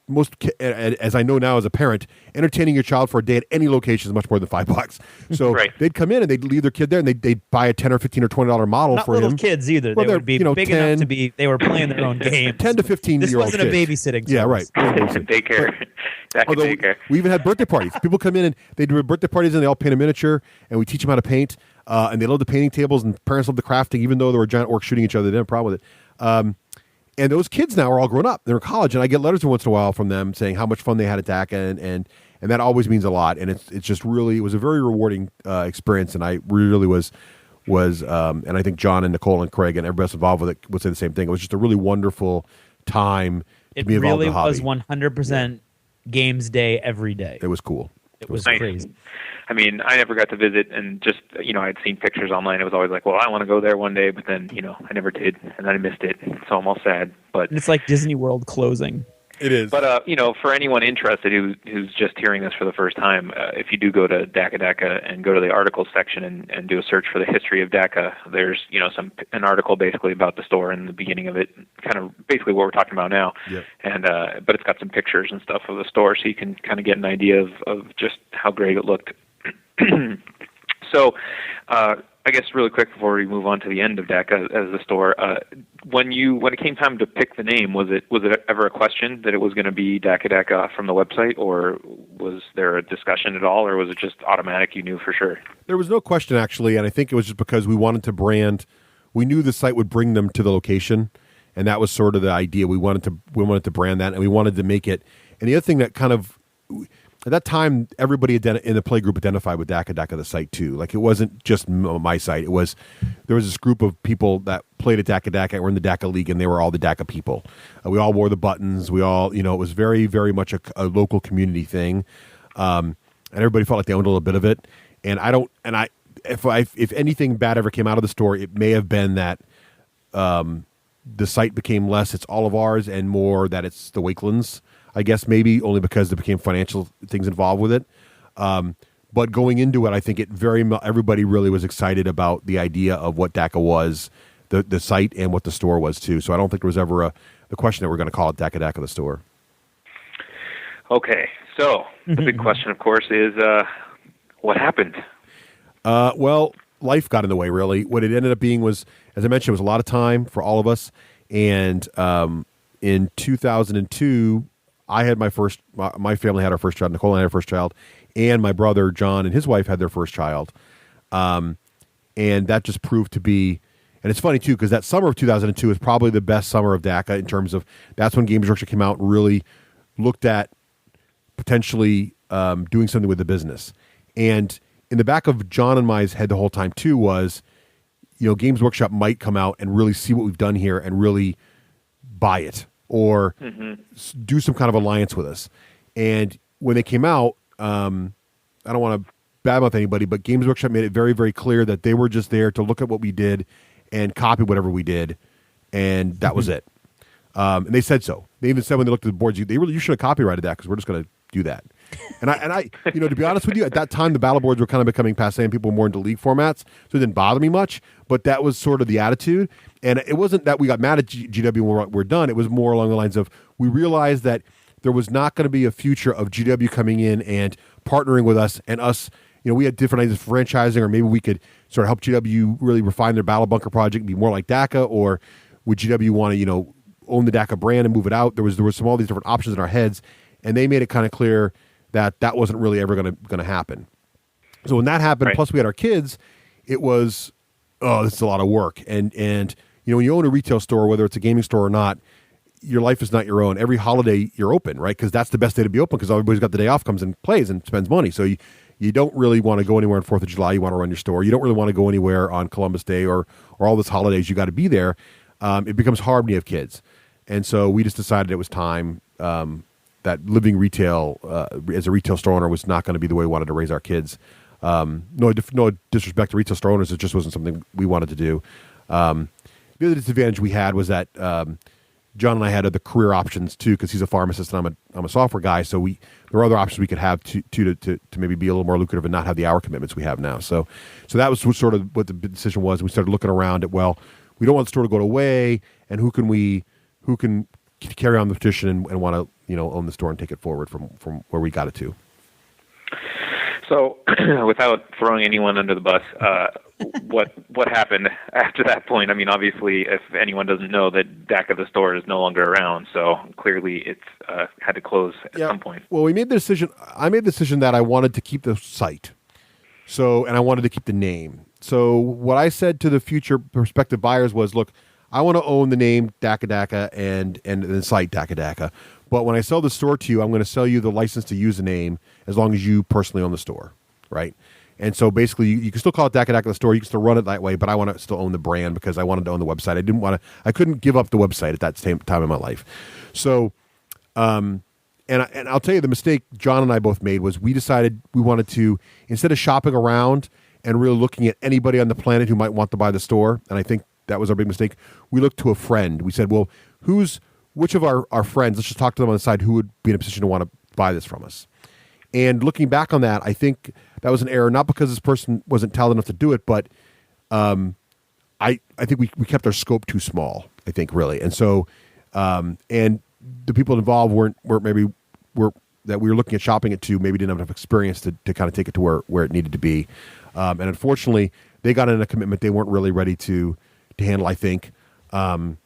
As I know now as a parent, entertaining your child for a day at any location is much more than $5. So they'd come in and they'd leave their kid there, and they'd buy a $10 or $15 or $20 model Not for him. Not little kids either. Well, they would be big 10, enough to be. They were playing their own games. 10 to 15 This year old wasn't a babysitting. Yeah, right. Daycare. Daycare. We even had birthday parties. People come in and they do birthday parties and they all paint a miniature, and we teach them how to paint. And they love the painting tables, and parents love the crafting, even though there were giant orcs shooting each other. They didn't have a problem with it. And those kids now are all grown up. They're in college, and I get letters every once in a while from them saying how much fun they had at Dakka, and that always means a lot. And it's just really, it was a very rewarding experience, and I really was, and I think John and Nicole and Craig and everybody else involved with it would say the same thing. It was just a really wonderful time to be involved in the hobby. It really was 100% Games Day every day. It was cool. It was nice. crazy. I mean, I never got to visit, and just, I'd seen pictures online. It was always like, well, I want to go there one day, but then, I never did, and then I missed it, so I'm all sad. But And it's like Disney World closing. It is. But, for anyone interested who's just hearing this for the first time, if you do go to Dakka and go to the articles section and do a search for the history of Dakka, there's, an article basically about the store and the beginning of it, kind of basically what we're talking about now. Yep. And, but it's got some pictures and stuff of the store, so you can kind of get an idea of just how great it looked. So, I guess really quick before we move on to the end of Dakka as the store, when it came time to pick the name, was it ever a question that it was going to be Dakka from the website, or was there a discussion at all, or was it just automatic? You knew for sure. There was no question actually, and I think it was just because we wanted to brand. We knew the site would bring them to the location, and that was sort of the idea. We wanted to brand that, and we wanted to make it. And the other thing that kind of at that time, everybody in the play group identified with Dakka the site too. Like, it wasn't just my site. There was this group of people that played at Dakka. Were in the Dakka League, and they were all the Dakka people. We all wore the buttons. We all, it was very, very much a local community thing, and everybody felt like they owned a little bit of it. And if anything bad ever came out of the store, it may have been that the site became less it's all of ours and more that it's the Wakelands. I guess maybe only because there became financial things involved with it. But going into it, I think everybody really was excited about the idea of what Dakka was, the site, and what the store was too. So I don't think there was ever the question that we're going to call it Dakka the store. Okay, so the big question, of course, is what happened? Well, life got in the way, really. What it ended up being was, as I mentioned, it was a lot of time for all of us. And in 2002, I had my family had our first child. Nicole and I had our first child, and my brother John and his wife had their first child. And that just proved to be, and it's funny too, because that summer of 2002 is probably the best summer of Dakka in terms of that's when Games Workshop came out and really looked at potentially doing something with the business. And in the back of John and my head the whole time too was, Games Workshop might come out and really see what we've done here and really buy it or do some kind of alliance with us. And when they came out, I don't want to badmouth anybody, but Games Workshop made it very, very clear that they were just there to look at what we did and copy whatever we did, and that was it. And they said so. They even said when they looked at the boards, you should have copyrighted that because we're just going to do that. And I, to be honest with you, at that time the battle boards were kind of becoming passé, and people were more into league formats, so it didn't bother me much. But that was sort of the attitude, and it wasn't that we got mad at GW when we're done. It was more along the lines of we realized that there was not going to be a future of GW coming in and partnering with us, and us. We had different ideas of franchising, or maybe we could sort of help GW really refine their battle bunker project and be more like Dakka, or would GW want to own the Dakka brand and move it out? There was some all these different options in our heads, and they made it kind of clear that wasn't really ever going to happen. So when that happened, right. Plus we had our kids, it was, this is a lot of work. And when you own a retail store, whether it's a gaming store or not, your life is not your own. Every holiday you're open, right? Because that's the best day to be open because everybody's got the day off, comes and plays and spends money. So you don't really want to go anywhere on 4th of July. You want to run your store. You don't really want to go anywhere on Columbus Day or all those holidays. You got to be there. It becomes hard when you have kids. And so we just decided it was time that living retail as a retail store owner was not going to be the way we wanted to raise our kids. No disrespect to retail store owners. It just wasn't something we wanted to do. The other disadvantage we had was that John and I had other career options too, because he's a pharmacist and I'm a software guy. So there were other options we could have to maybe be a little more lucrative and not have the hour commitments we have now. So that was sort of what the decision was. We started looking around at, well, we don't want the store to go away, and who can carry on the petition and want to own the store and take it forward from where we got it to. So, without throwing anyone under the bus, what happened after that point? I mean, obviously, if anyone doesn't know, that Dakka the store is no longer around, so clearly it's had to close at some point. Well, we made the decision. I made the decision that I wanted to keep the site, and I wanted to keep the name. So, what I said to the future prospective buyers was, look, I want to own the name Dakka and the site Dakka. But when I sell the store to you, I'm going to sell you the license to use the name as long as you personally own the store, right? And so basically, you can still call it Dakka the store. You can still run it that way, but I want to still own the brand because I wanted to own the website. I couldn't give up the website at that same time in my life. So, and and I'll tell you the mistake John and I both made was we decided we wanted to, instead of shopping around and really looking at anybody on the planet who might want to buy the store, and I think that was our big mistake, we looked to a friend. We said, well, which of our friends, let's just talk to them on the side who would be in a position to want to buy this from us. And looking back on that, I think that was an error, not because this person wasn't talented enough to do it, but I think we kept our scope too small, I think, really. And so, and the people involved weren't maybe that we were looking at shopping it to, maybe didn't have enough experience to kind of take it to where it needed to be. And unfortunately, they got in a commitment they weren't really ready to handle, I think. And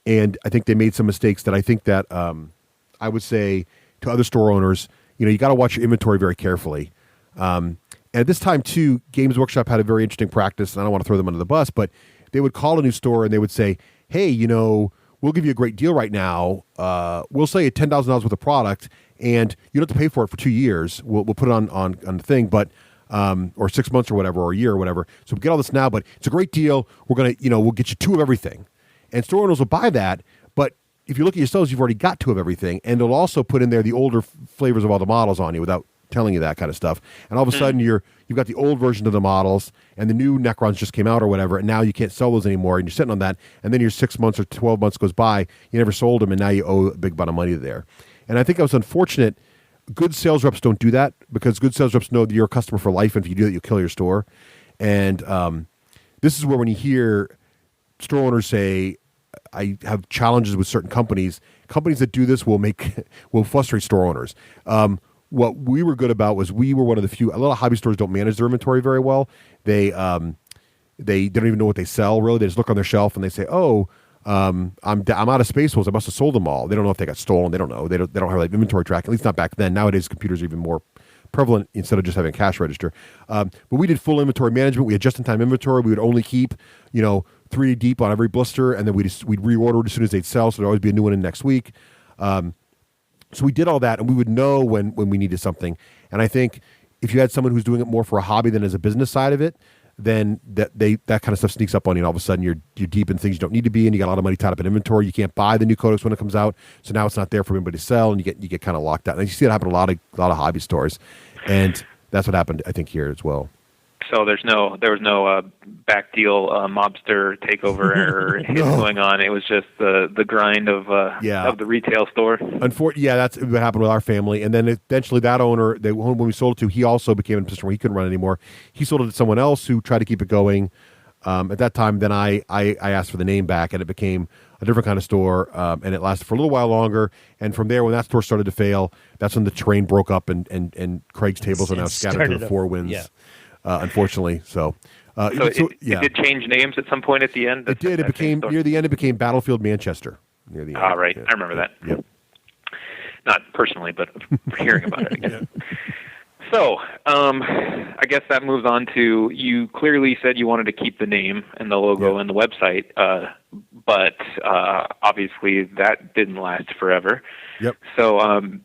I think they made some mistakes that I think that I would say to other store owners, you got to watch your inventory very carefully. And at this time, too, Games Workshop had a very interesting practice, and I don't want to throw them under the bus, but they would call a new store and they would say, hey, we'll give you a great deal right now. We'll sell you $10,000 worth of product, and you don't have to pay for it for 2 years. We'll put it on the thing, but or 6 months or whatever, or a year or whatever. So we get all this now, but it's a great deal. We're gonna, we'll get you 2 of everything, and store owners will buy that. But if you look at your stores, you've already got 2 of everything, and it'll also put in there the older flavors of all the models on you without telling you that kind of stuff. And all of a sudden, you've got the old version of the models, and the new Necrons just came out or whatever, and now you can't sell those anymore, and you're sitting on that, and then your 6 months or 12 months goes by, you never sold them, and now you owe a big amount of money there. And I think that was unfortunate. Good sales reps don't do that, because good sales reps know that you're a customer for life, and if you do that, you'll kill your store. And this is where when you hear store owners say, I have challenges with certain companies that do this will frustrate store owners. What we were good about was we were one of the few. A lot of hobby stores don't manage their inventory very well. They don't even know what they sell, really. They just look on their shelf and they say, "Oh, I'm out of Space Wolves. I must have sold them all." They don't know if they got stolen. They don't know. They don't have like inventory tracking. At least not back then. Nowadays, computers are even more prevalent instead of just having a cash register. But we did full inventory management. We had just-in-time inventory. We would only keep 3 deep on every blister, and then we'd reorder as soon as they'd sell. So there'd always be a new one in next week. So we did all that, and we would know when we needed something. And I think if you had someone who's doing it more for a hobby than as a business side of it, then that kind of stuff sneaks up on you, and all of a sudden you're deep in things you don't need to be, and you got a lot of money tied up in inventory. You can't buy the new codex when it comes out, so now it's not there for anybody to sell, and you get kind of locked out. And you see it happen a lot of hobby stores, and that's what happened, I think, here as well. So there was no back deal mobster takeover or going on. It was just the grind of the retail store. Yeah, that's what happened with our family. And then eventually that owner, when we sold it to, he also became in a position where he couldn't run anymore. He sold it to someone else who tried to keep it going. At that time, then I asked for the name back, and it became a different kind of store, and it lasted for a little while longer. And from there, when that store started to fail, that's when the train broke up, and Craig's tables are now scattered to the 4 winds. Yeah. Unfortunately, it did change names at some point at the end. It did. It became near the end. It became Battlefield Manchester. Near the end. Ah, right. Yeah. I remember that. Yep. Not personally, but hearing about it again. So, I guess that moves on to, you clearly said you wanted to keep the name and the logo and the website, but obviously that didn't last forever. Yep. So,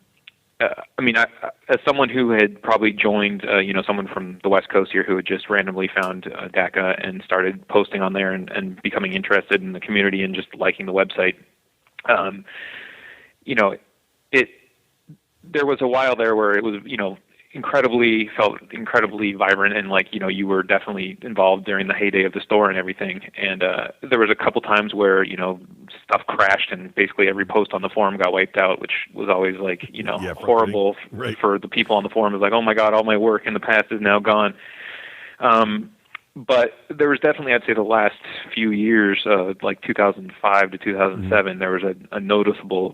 as someone who had probably joined, someone from the West Coast here who had just randomly found Dakka and started posting on there and becoming interested in the community and just liking the website, there was a while there where it was, felt incredibly vibrant, and you were definitely involved during the heyday of the store and everything. And there was a couple times where stuff crashed and basically every post on the forum got wiped out, which was always horrible for the people on the forum. It was like, oh my god, all my work in the past is now gone. But there was definitely, I'd say, the last few years, like 2005 to 2007, there was a noticeable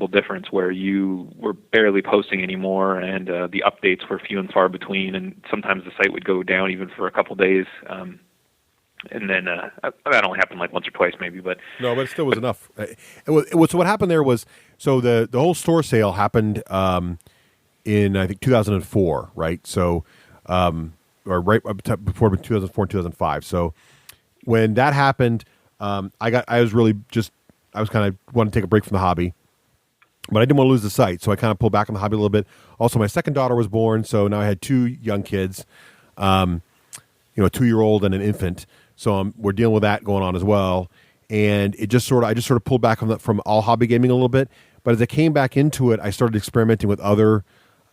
difference where you were barely posting anymore, and the updates were few and far between, and sometimes the site would go down even for a couple days. And then that only happened like once or twice, maybe. But no, but it still was enough. So what happened there was, the whole store sale happened in, I think, 2004, right? So. Or right before 2004 and 2005. So when that happened, I was kind of wanted to take a break from the hobby, but I didn't want to lose the site. So I kind of pulled back on the hobby a little bit. Also, my second daughter was born. So now I had 2 young kids, a 2-year-old and an infant. So we're dealing with that going on as well. And I just sort of pulled back from all hobby gaming a little bit. But as I came back into it, I started experimenting with other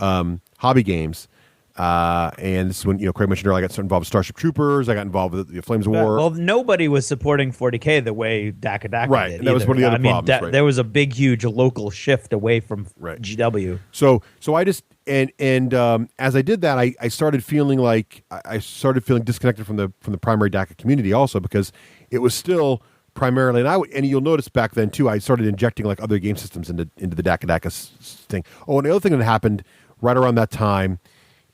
hobby games. And this is when, Craig mentioned earlier, I got involved with Starship Troopers. I got involved with the Flames of War. Well, nobody was supporting 40K the way Dakka right, did. And that was one of the other problems. Right. There was a big, huge local shift away from GW. So I just and as I did that, I started feeling like I started feeling disconnected from the primary Dakka community also, because it was still primarily, and you'll notice back then too, I started injecting like other game systems into the Dakka thing. Oh, and the other thing that happened right around that time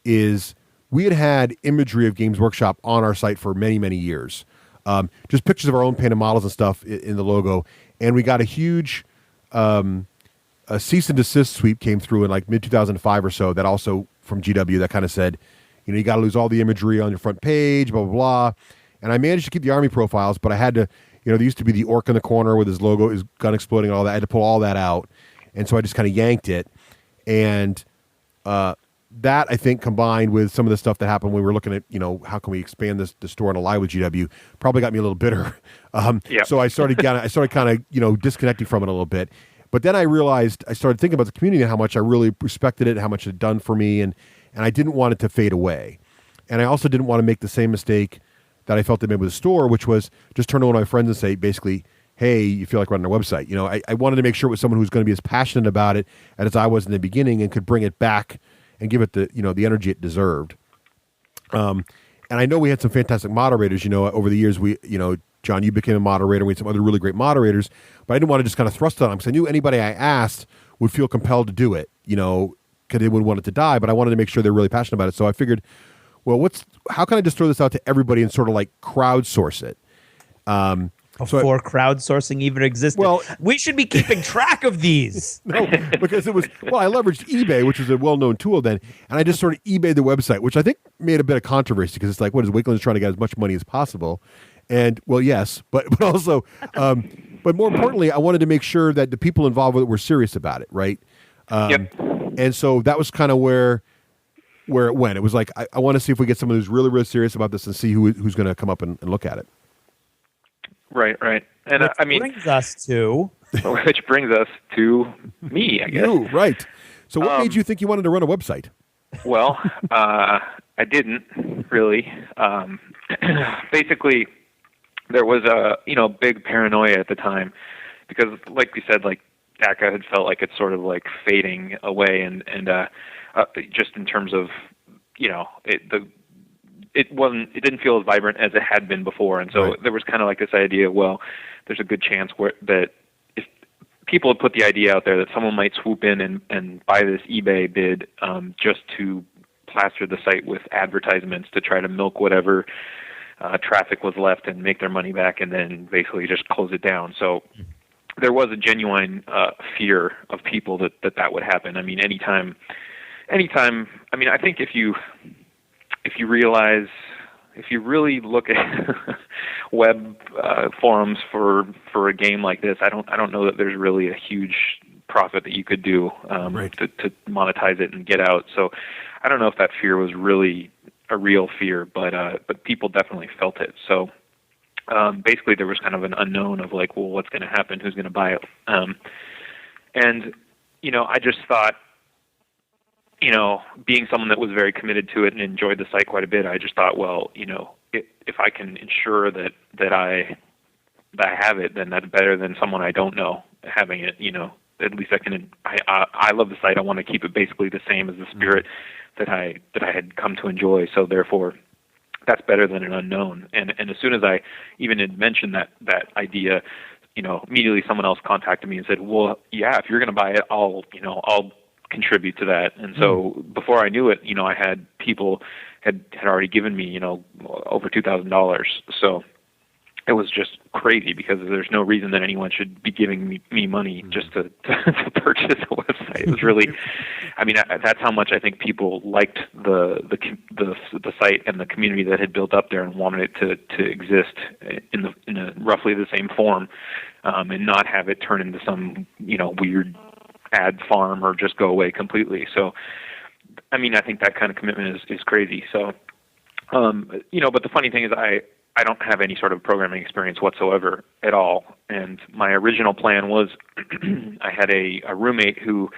is we had imagery of Games Workshop on our site for many, many years. Just pictures of our own painted models and stuff in the logo. And we got a huge a cease and desist sweep came through in like mid-2005 or so, that also from GW that kind of said, you got to lose all the imagery on your front page, blah, blah, blah. And I managed to keep the army profiles, but I had to, there used to be the orc in the corner with his logo, his gun exploding and all that. I had to pull all that out. And so I just kind of yanked it. And that, I think, combined with some of the stuff that happened when we were looking at, how can we expand the store and ally with GW, probably got me a little bitter. So I started kind of, disconnecting from it a little bit. But then I realized, I started thinking about the community and how much I really respected it, how much it had done for me, and I didn't want it to fade away. And I also didn't want to make the same mistake that I felt I made with the store, which was just turn to one of my friends and say, basically, hey, you feel like running a website. I wanted to make sure it was someone who was going to be as passionate about it as I was in the beginning and could bring it back and give it the energy it deserved. And I know we had some fantastic moderators, over the years. John, you became a moderator. We had some other really great moderators, but I didn't want to just kind of thrust it on them because I knew anybody I asked would feel compelled to do it, because they would want it to die, but I wanted to make sure they're really passionate about it. So I figured, well, how can I just throw this out to everybody and sort of like crowdsource it? Before crowdsourcing even existed. Well, we should be keeping track of these. No, because I leveraged eBay, which is a well-known tool then, and I just sort of eBayed the website, which I think made a bit of controversy because it's like, what is Wakeland's trying to get as much money as possible? And, well, yes, but also, but more importantly, I wanted to make sure that the people involved with it were serious about it, right? Yep. And so that was kind of where it went. It was like, I want to see if we get someone who's really, really serious about this and see who's going to come up and look at it. Right. And which brings us to me, I guess. You, right. So what made you think you wanted to run a website? Well, I didn't really. Basically, there was a big paranoia at the time because, like we said, like Dakka had felt like it's sort of like fading away, and just in terms of it didn't feel as vibrant as it had been before, and so there was kind of like this idea. Well, there's a good chance that if people had put the idea out there that someone might swoop in and buy this eBay bid just to plaster the site with advertisements to try to milk whatever traffic was left and make their money back, and then basically just close it down. So there was a genuine fear of people that would happen. I mean, anytime. I mean, I think if you realize, if you really look at web forums for a game like this, I don't know that there's really a huge profit that you could do to monetize it and get out. So I don't know if that fear was really a real fear, but people definitely felt it. So basically there was kind of an unknown of like, well, what's going to happen? Who's going to buy it? And I just thought, being someone that was very committed to it and enjoyed the site quite a bit, I just thought, well, if I can ensure that I have it, then that's better than someone I don't know having it. At least I can. I love the site. I want to keep it basically the same as the spirit that I had come to enjoy. So therefore, that's better than an unknown. And as soon as I even had mentioned that idea, immediately someone else contacted me and said, well, yeah, if you're going to buy it, I'll contribute to that. And so before I knew it, I had people had already given me, over $2,000. So it was just crazy because there's no reason that anyone should be giving me money just to purchase a website. It was really, I mean, that's how much I think people liked the site and the community that had built up there and wanted it to exist in a roughly the same form, and not have it turn into some, weird ad farm or just go away completely. So, I mean, I think that kind of commitment is crazy. So, but the funny thing is I don't have any sort of programming experience whatsoever at all. And my original plan was I had a roommate who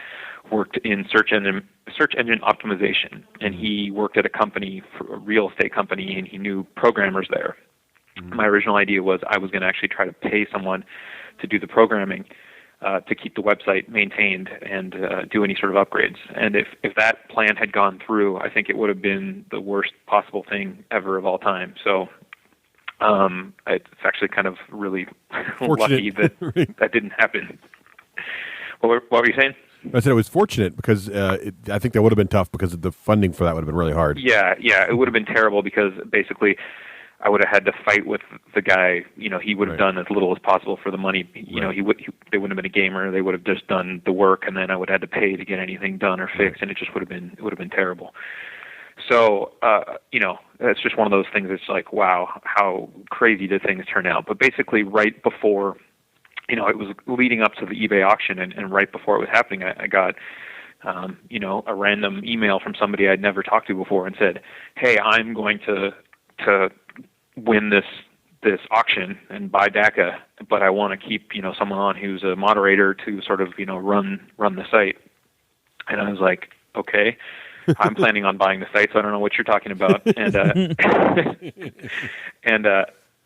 worked in search engine optimization, and he worked at a real estate company, and he knew programmers there. My original idea was I was going to actually try to pay someone to do the programming to keep the website maintained and do any sort of upgrades. And if that plan had gone through, I think it would have been the worst possible thing ever of all time. So it's actually kind of really lucky that that didn't happen. What were you saying? I said it was fortunate because I think that would have been tough because the funding for that would have been really hard. Yeah, it would have been terrible because basically I would have had to fight with the guy. He would have done as little as possible for the money. They wouldn't have been a gamer. They would have just done the work, and then I would have had to pay to get anything done or fixed, and it just would have been terrible. So, it's just one of those things. It's like, wow, how crazy did things turn out? But basically, right before, it was leading up to the eBay auction, and right before it was happening, I got, a random email from somebody I'd never talked to before and said, "Hey, I'm going to win this auction and buy Dakka, but I want to keep, someone on who's a moderator to sort of, run the site." And I was like, okay. I'm planning on buying the site, so I don't know what you're talking about.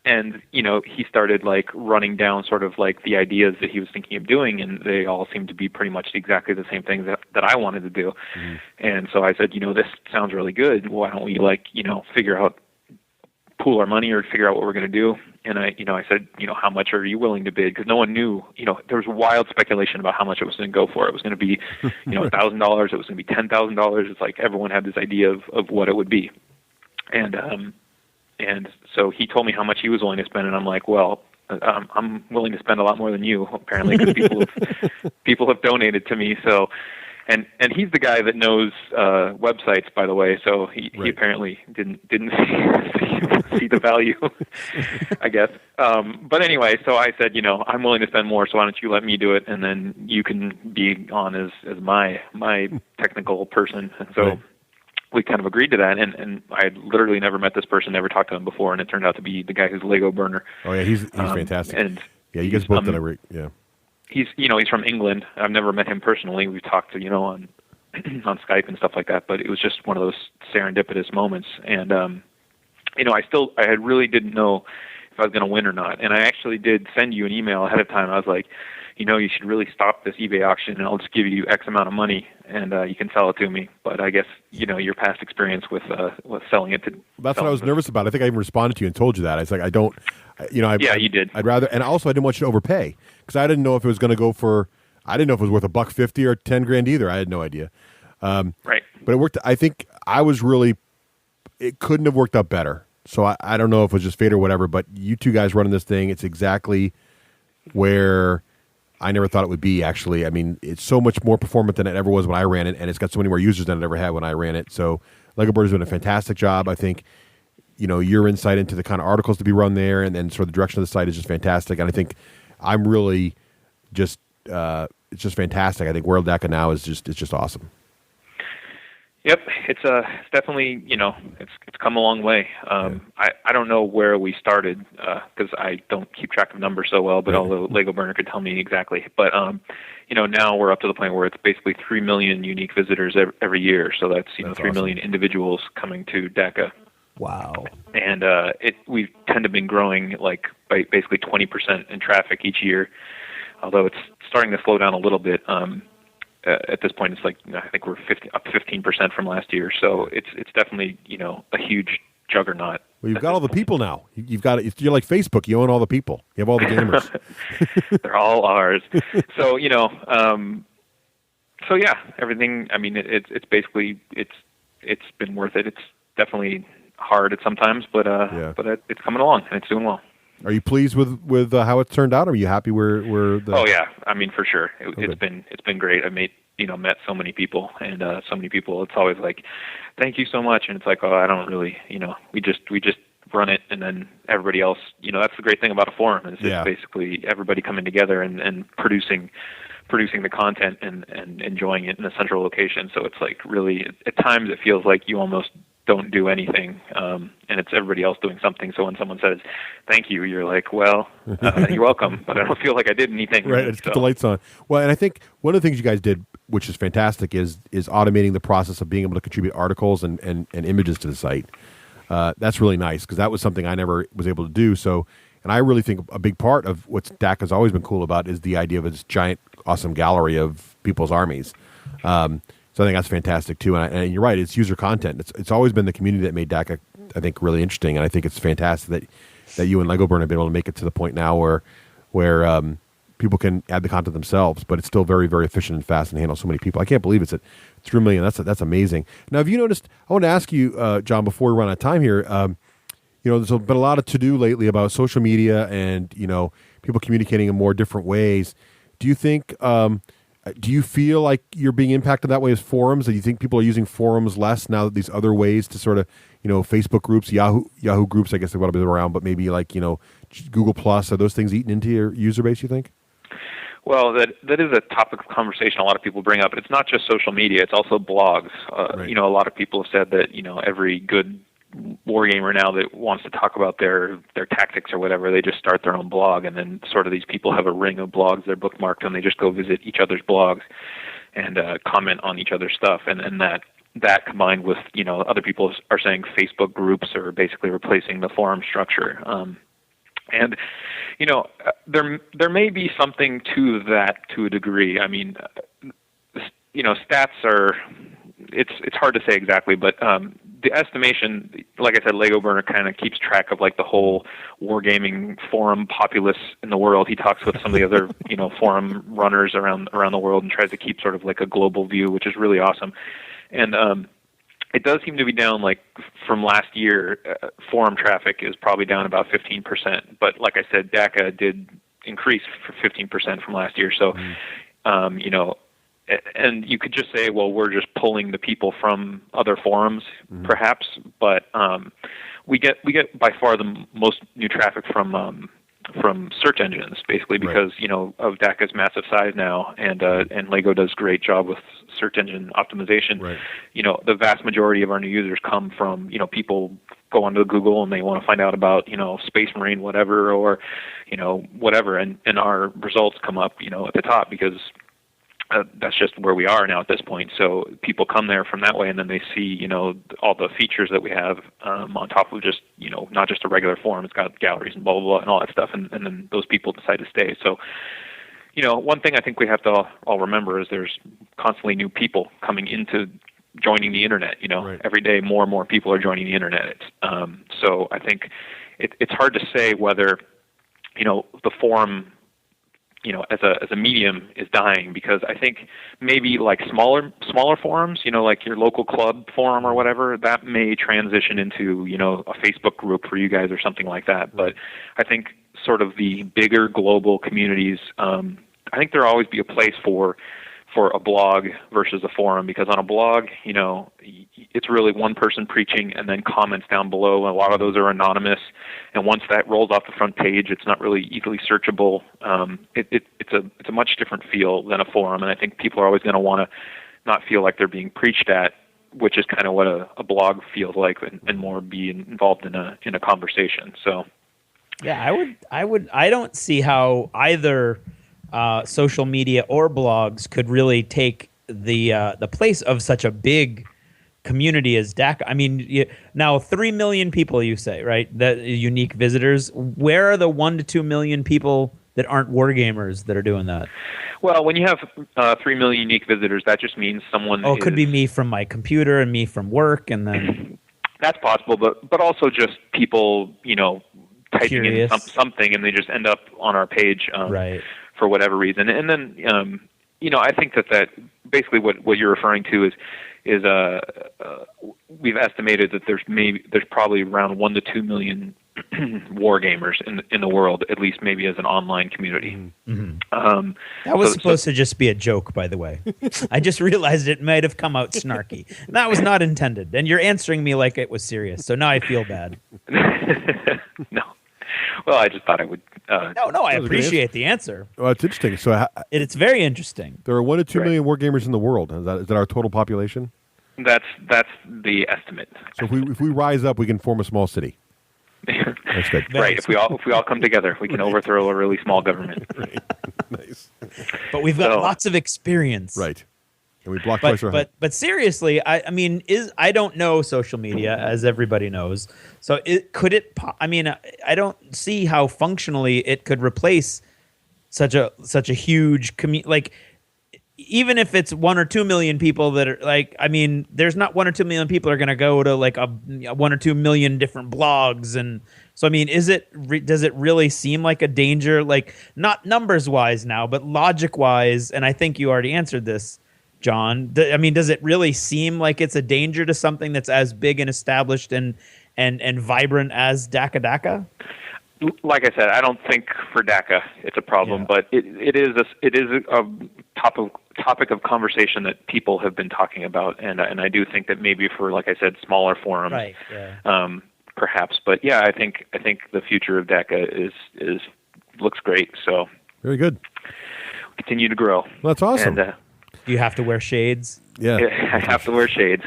And he started like running down sort of like the ideas that he was thinking of doing, and they all seemed to be pretty much exactly the same things that I wanted to do. Mm-hmm. And so I said, this sounds really good. Why don't we figure out, pool our money or figure out what we're going to do? And I said, how much are you willing to bid? Because no one knew, there was wild speculation about how much it was going to go for. It was going to be, $1,000. It was going to be $10,000. It's like everyone had this idea of what it would be. And so he told me how much he was willing to spend, and I'm like, well, I'm willing to spend a lot more than you, apparently, because people have donated to me. So, and he's the guy that knows websites, by the way. So he apparently didn't see the value, I guess. But anyway, so I said, I'm willing to spend more, so why don't you let me do it, and then you can be on as my technical person. And so we kind of agreed to that, and I had literally never met this person, never talked to him before, and it turned out to be the guy who's Lego burner. Oh yeah, he's fantastic. And yeah, you guys both done a yeah. He's from England. I've never met him personally. We've talked to on on Skype and stuff like that, but it was just one of those serendipitous moments. And I had really didn't know if I was going to win or not. And I actually did send you an email ahead of time. I was like, you should really stop this eBay auction, and I'll just give you X amount of money, and you can sell it to me. But I guess your past experience with selling it to. That's what I was nervous about. I think I even responded to you and told you that. I was like, I don't. Yeah, you did. I'd rather, and also I didn't want you to overpay because I didn't know if it was going to go for. I didn't know if it was worth $150 or $10,000 either. I had no idea. Right. But it worked. I think I was really. It couldn't have worked out better. So I don't know if it was just fate or whatever. But you two guys running this thing, it's exactly where I never thought it would be. Actually, I mean, it's so much more performant than it ever was when I ran it, and it's got so many more users than it ever had when I ran it. So Lego Bird has done a fantastic job. I think. Your insight into the kind of articles to be run there and sort of the direction of the site is just fantastic. And I think I'm really just, it's just fantastic. I think World Dakka now is just awesome. Yep. It's definitely, it's come a long way. I don't know where we started, cause I don't keep track of numbers so well, but although Lego Burner could tell me exactly, but, now we're up to the point where it's basically 3 million unique visitors every year. So that's 3 awesome. million individuals coming to Dakka. Wow. And we tend to been growing like by basically 20% in traffic each year, although it's starting to slow down a little bit. At this point, it's like I think we're up 15% from last year, so it's definitely a huge juggernaut. Well, you've got all the people now. You've got it. You're like Facebook. You own all the people. You have all the gamers. They're all ours. So so yeah, everything. I mean, it's basically it's been worth it. It's definitely hard at sometimes, but it's coming along and it's doing well. Are you pleased with how it turned out? Are you happy where the? Oh yeah, I mean for sure. It's been great. I've met so many people, and so many people. It's always like, thank you so much, and it's like, oh, I don't really, we just run it, and then everybody else. That's the great thing about a forum is it's basically everybody coming together and producing the content and enjoying it in a central location. So it's like really at times it feels like you almost don't do anything, and it's everybody else doing something. So when someone says thank you, you're like, well, you're welcome, but I don't feel like I did anything. Right, let's get the lights on. Well, and I think one of the things you guys did, which is fantastic, is automating the process of being able to contribute articles and images to the site. That's really nice, because that was something I never was able to do. So, and I really think a big part of what Dakka's always been cool about is the idea of this giant, awesome gallery of people's armies. So I think that's fantastic too. And you're right, it's user content. It's always been the community that made Dakka, I think, really interesting. And I think it's fantastic that you and Lego Burn have been able to make it to the point now where people can add the content themselves, but it's still very, very efficient and fast and handles so many people. I can't believe it's at 3 million. That's amazing. Now, have you noticed? I want to ask you, John, before we run out of time here. There's been a lot of to-do lately about social media and people communicating in more different ways. Do you think? Do you feel like you're being impacted that way as forums? Do you think people are using forums less now that these other ways to sort of, Facebook groups, Yahoo groups, I guess they've got to be around, but maybe like, Google Plus, are those things eating into your user base, you think? Well, that is a topic of conversation a lot of people bring up. It's not just social media, it's also blogs. Right. A lot of people have said that, every good wargamer now that wants to talk about their tactics or whatever, they just start their own blog, and then sort of these people have a ring of blogs they're bookmarked, and they just go visit each other's blogs and comment on each other's stuff, and that combined with other people are saying Facebook groups are basically replacing the forum structure, and there may be something to that to a degree. I mean, stats are it's hard to say exactly, but the estimation, like I said, Lego Burner kind of keeps track of like the whole wargaming forum populace in the world. He talks with some of the other, forum runners around the world and tries to keep sort of like a global view, which is really awesome. And it does seem to be down, like from last year. Forum traffic is probably down about 15%. But like I said, Dakka did increase for 15% from last year. So, and you could just say, well, we're just pulling the people from other forums, perhaps, but we get by far the most new traffic from search engines, basically, because of Dakka's massive size now, and Lego does a great job with search engine optimization. Right. The vast majority of our new users come from people go onto Google and they want to find out about Space Marine whatever, or whatever, and our results come up at the top, because that's just where we are now at this point. So people come there from that way, and then they see, all the features that we have on top of just, not just a regular forum. It's got galleries and blah, blah, blah, and all that stuff. And then those people decide to stay. So, one thing I think we have to all remember is there's constantly new people coming into joining the internet. Right. Every day more and more people are joining the internet. So I think it's hard to say whether, the forum, as a medium is dying, because I think maybe like smaller forums, like your local club forum or whatever, that may transition into, a Facebook group for you guys or something like that. But I think sort of the bigger global communities, I think there'll always be a place for a blog versus a forum, because on a blog, it's really one person preaching and then comments down below. A lot of those are anonymous, and once that rolls off the front page, it's not really easily searchable. It's a much different feel than a forum, and I think people are always going to want to not feel like they're being preached at, which is kind of what a blog feels like, and more be involved in a conversation. So, yeah, I don't see how either social media or blogs could really take the place of such a big community as Dakka. I mean, now 3 million people, you say, right? That unique visitors. Where are the 1 to 2 million people that aren't wargamers that are doing that? Well, when you have 3 million unique visitors, that just means someone. Oh, it could be me from my computer and me from work, and then that's possible. But also just people, typing curious. In something, and they just end up on our page, right, for whatever reason. And then, I think that basically what you're referring to is we've estimated that there's probably around 1 to 2 million war gamers in the world, at least maybe as an online community. Mm-hmm. That was supposed to just be a joke, by the way. I just realized it might have come out snarky. That was not intended. And you're answering me like it was serious. So now I feel bad. No. Well, I just thought I would. No, I appreciate the answer. Well, it's interesting. So it's very interesting. There are 1 to 2 million war gamers in the world. Is that our total population? That's the estimate. So if we rise up, we can form a small city. That's good. Right. If we all come together, we can overthrow a really small government. Right. Nice. But we've got lots of experience. Right. And we block twice our but seriously, I mean, I don't know social media, as everybody knows. So I don't see how functionally it could replace such a huge community. Like, even if it's 1 or 2 million people that are like, I mean, there's not 1 or 2 million people are going to go to like a 1 or 2 million different blogs. And so, I mean, does it really seem like a danger? Like, not numbers wise now, but logic wise. And I think you already answered this, John. I mean, does it really seem like it's a danger to something that's as big and established and vibrant as Dakka Dakka? Like I said, I don't think for Dakka it's a problem, but it is a topic of conversation that people have been talking about, and I do think that maybe for, like I said, smaller forums, right? Yeah. Perhaps. But yeah, I think the future of Dakka looks great. So very good. Continue to grow. Well, that's awesome. And, do you have to wear shades? Yeah, I have to wear shades.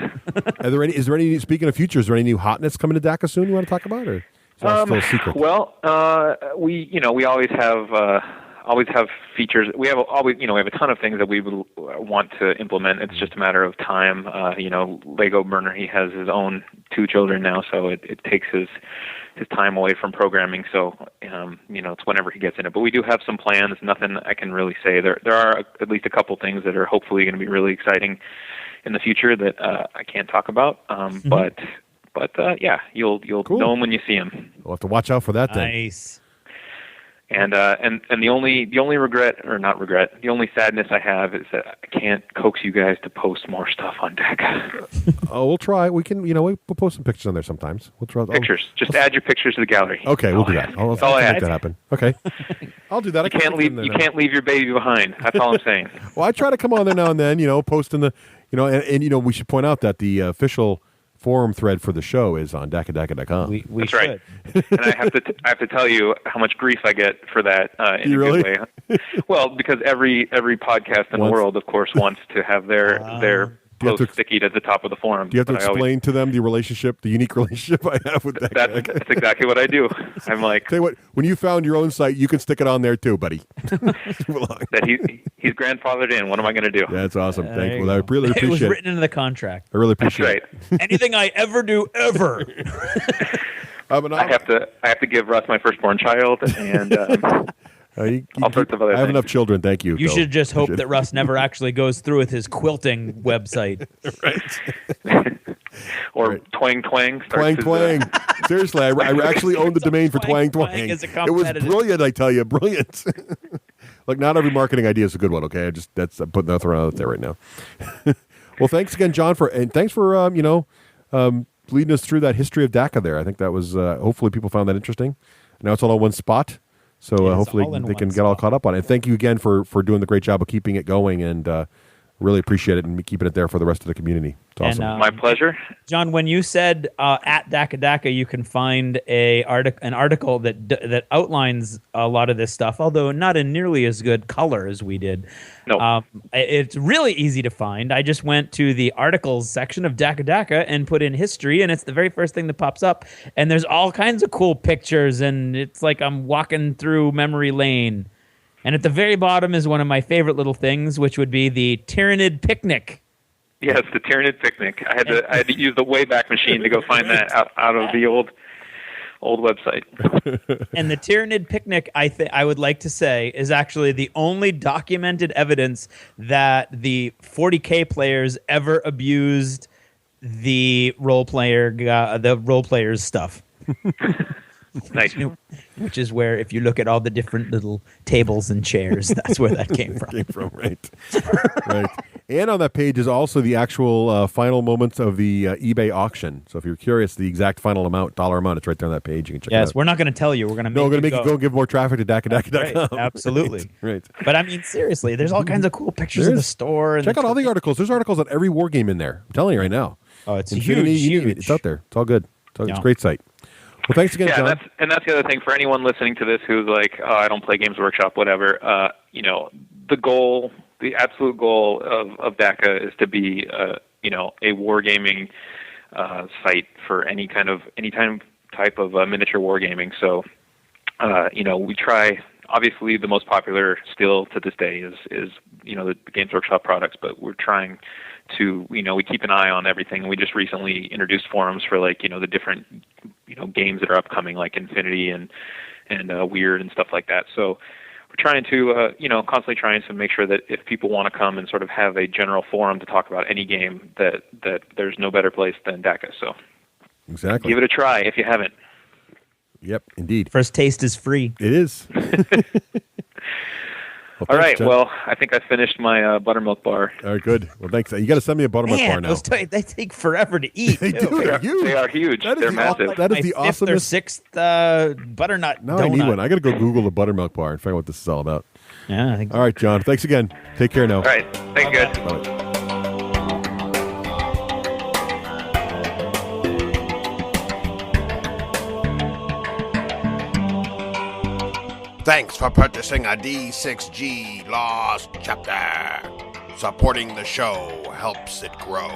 Is there any? Speaking of future, is there any new hotness coming to Dakka soon? You want to talk about, or is that still a secret? Well, we always have features. We have a ton of things that we would want to implement. It's just a matter of time. Lego Burner, he has his own 2 children now, so it takes his time away from programming. So it's whenever he gets in it. But we do have some plans. Nothing I can really say. There are at least a couple things that are hopefully going to be really exciting in the future that I can't talk about. But you'll cool. know them when you see them. We'll have to watch out for that then. Nice. And the only regret, or not regret, the only sadness I have is that I can't coax you guys to post more stuff on Dakka. Oh, we'll try. We can, we'll post some pictures on there sometimes. We'll try. Pictures. Just add your pictures to the gallery. Okay, we'll do that. I'll make that happen. Okay, I'll do that. You can't leave your baby behind. That's all I'm saying. Well, I try to come on there now and then. Post in the, and we should point out that the official forum thread for the show is on dakkadakka.com. We That's should. right. And I have to tell you how much grief I get for that in a good way. Well, because every podcast in the world, of course, wants to have their post sticky at the top of the forum. Do you have to explain to them the unique relationship I have with Dakka? That's exactly what I do. I'm like, tell you what, when you found your own site, you can stick it on there too, buddy. That he's grandfathered in. What am I going to do? That's awesome. Thank you. Well, I really appreciate it. It was written into the contract. I really appreciate it. Anything I ever do, ever. I have to give Russ my firstborn child, and all sorts of other I have things. enough children, thank you. You should just hope that Russ never actually goes through with his quilting website. Right. Or Twang Twang. Twang Twang. Seriously, I actually owned the domain for Twang Twang. It was brilliant, I tell you, brilliant. Look, not every marketing idea is a good one. Okay, I'm putting that out there right now. Well, thanks again, John, thanks for leading us through that history of Dakka there. I think that was hopefully people found that interesting. Now it's all on one spot. So hopefully they can get all caught up on it. And thank you again for doing the great job of keeping it going, and really appreciate it and keeping it there for the rest of the community. It's awesome. My pleasure. John, when you said at Dakka Dakka, you can find an article that outlines a lot of this stuff, although not in nearly as good color as we did. No. It's really easy to find. I just went to the articles section of Dakka Dakka and put in history, and it's the very first thing that pops up. And there's all kinds of cool pictures, and it's like I'm walking through memory lane. And at the very bottom is one of my favorite little things, which would be the Tyrannid Picnic. Yes, the Tyrannid Picnic. I had to use the Wayback Machine to go find that out of the old website. And the Tyrannid Picnic, I would like to say, is actually the only documented evidence that the 40K players ever abused the role players stuff. Nice. Which is where, if you look at all the different little tables and chairs, that's where that came from. Right. Right. And on that page is also the actual final moments of the eBay auction. So if you're curious, the exact final dollar amount, it's right there on that page. You can check it out. Yes, we're not going to tell you. We're going to make you go give more traffic to dakkadakka.com. Right, absolutely. Right. But I mean, seriously, there's all kinds of cool pictures of the store. And check out all the articles. There's articles on every war game in there. I'm telling you right now. Oh, it's Infinity, huge. It's out there. It's all good. It's a great site. Well, thanks again, John. That's the other thing for anyone listening to this who's like, oh, I don't play Games Workshop, whatever. The absolute goal of Dakka is to be a wargaming site for any type of miniature wargaming. So, we try. Obviously, the most popular still to this day is the Games Workshop products, but we're trying to we keep an eye on everything. We just recently introduced forums for the different games that are upcoming, like Infinity and Weird and stuff like that. So we're trying to constantly trying to make sure that if people want to come and sort of have a general forum to talk about any game, that there's no better place than Dakka. So exactly, give it a try if you haven't. Yep, indeed. First taste is free. It is. All right. John. Well, I think I finished my buttermilk bar. All right, good. Well, thanks. You got to send me a buttermilk bar now. They take forever to eat. They do. They are huge. They're massive. That is the awesomest. Fifth or sixth butternut now donut. I need one. I got to go Google the buttermilk bar and find out what this is all about. Yeah. I think all right, John. Thanks again. Take care now. All right. Thank you, guys. Bye. Thanks for purchasing a D6G Lost Chapter. Supporting the show helps it grow.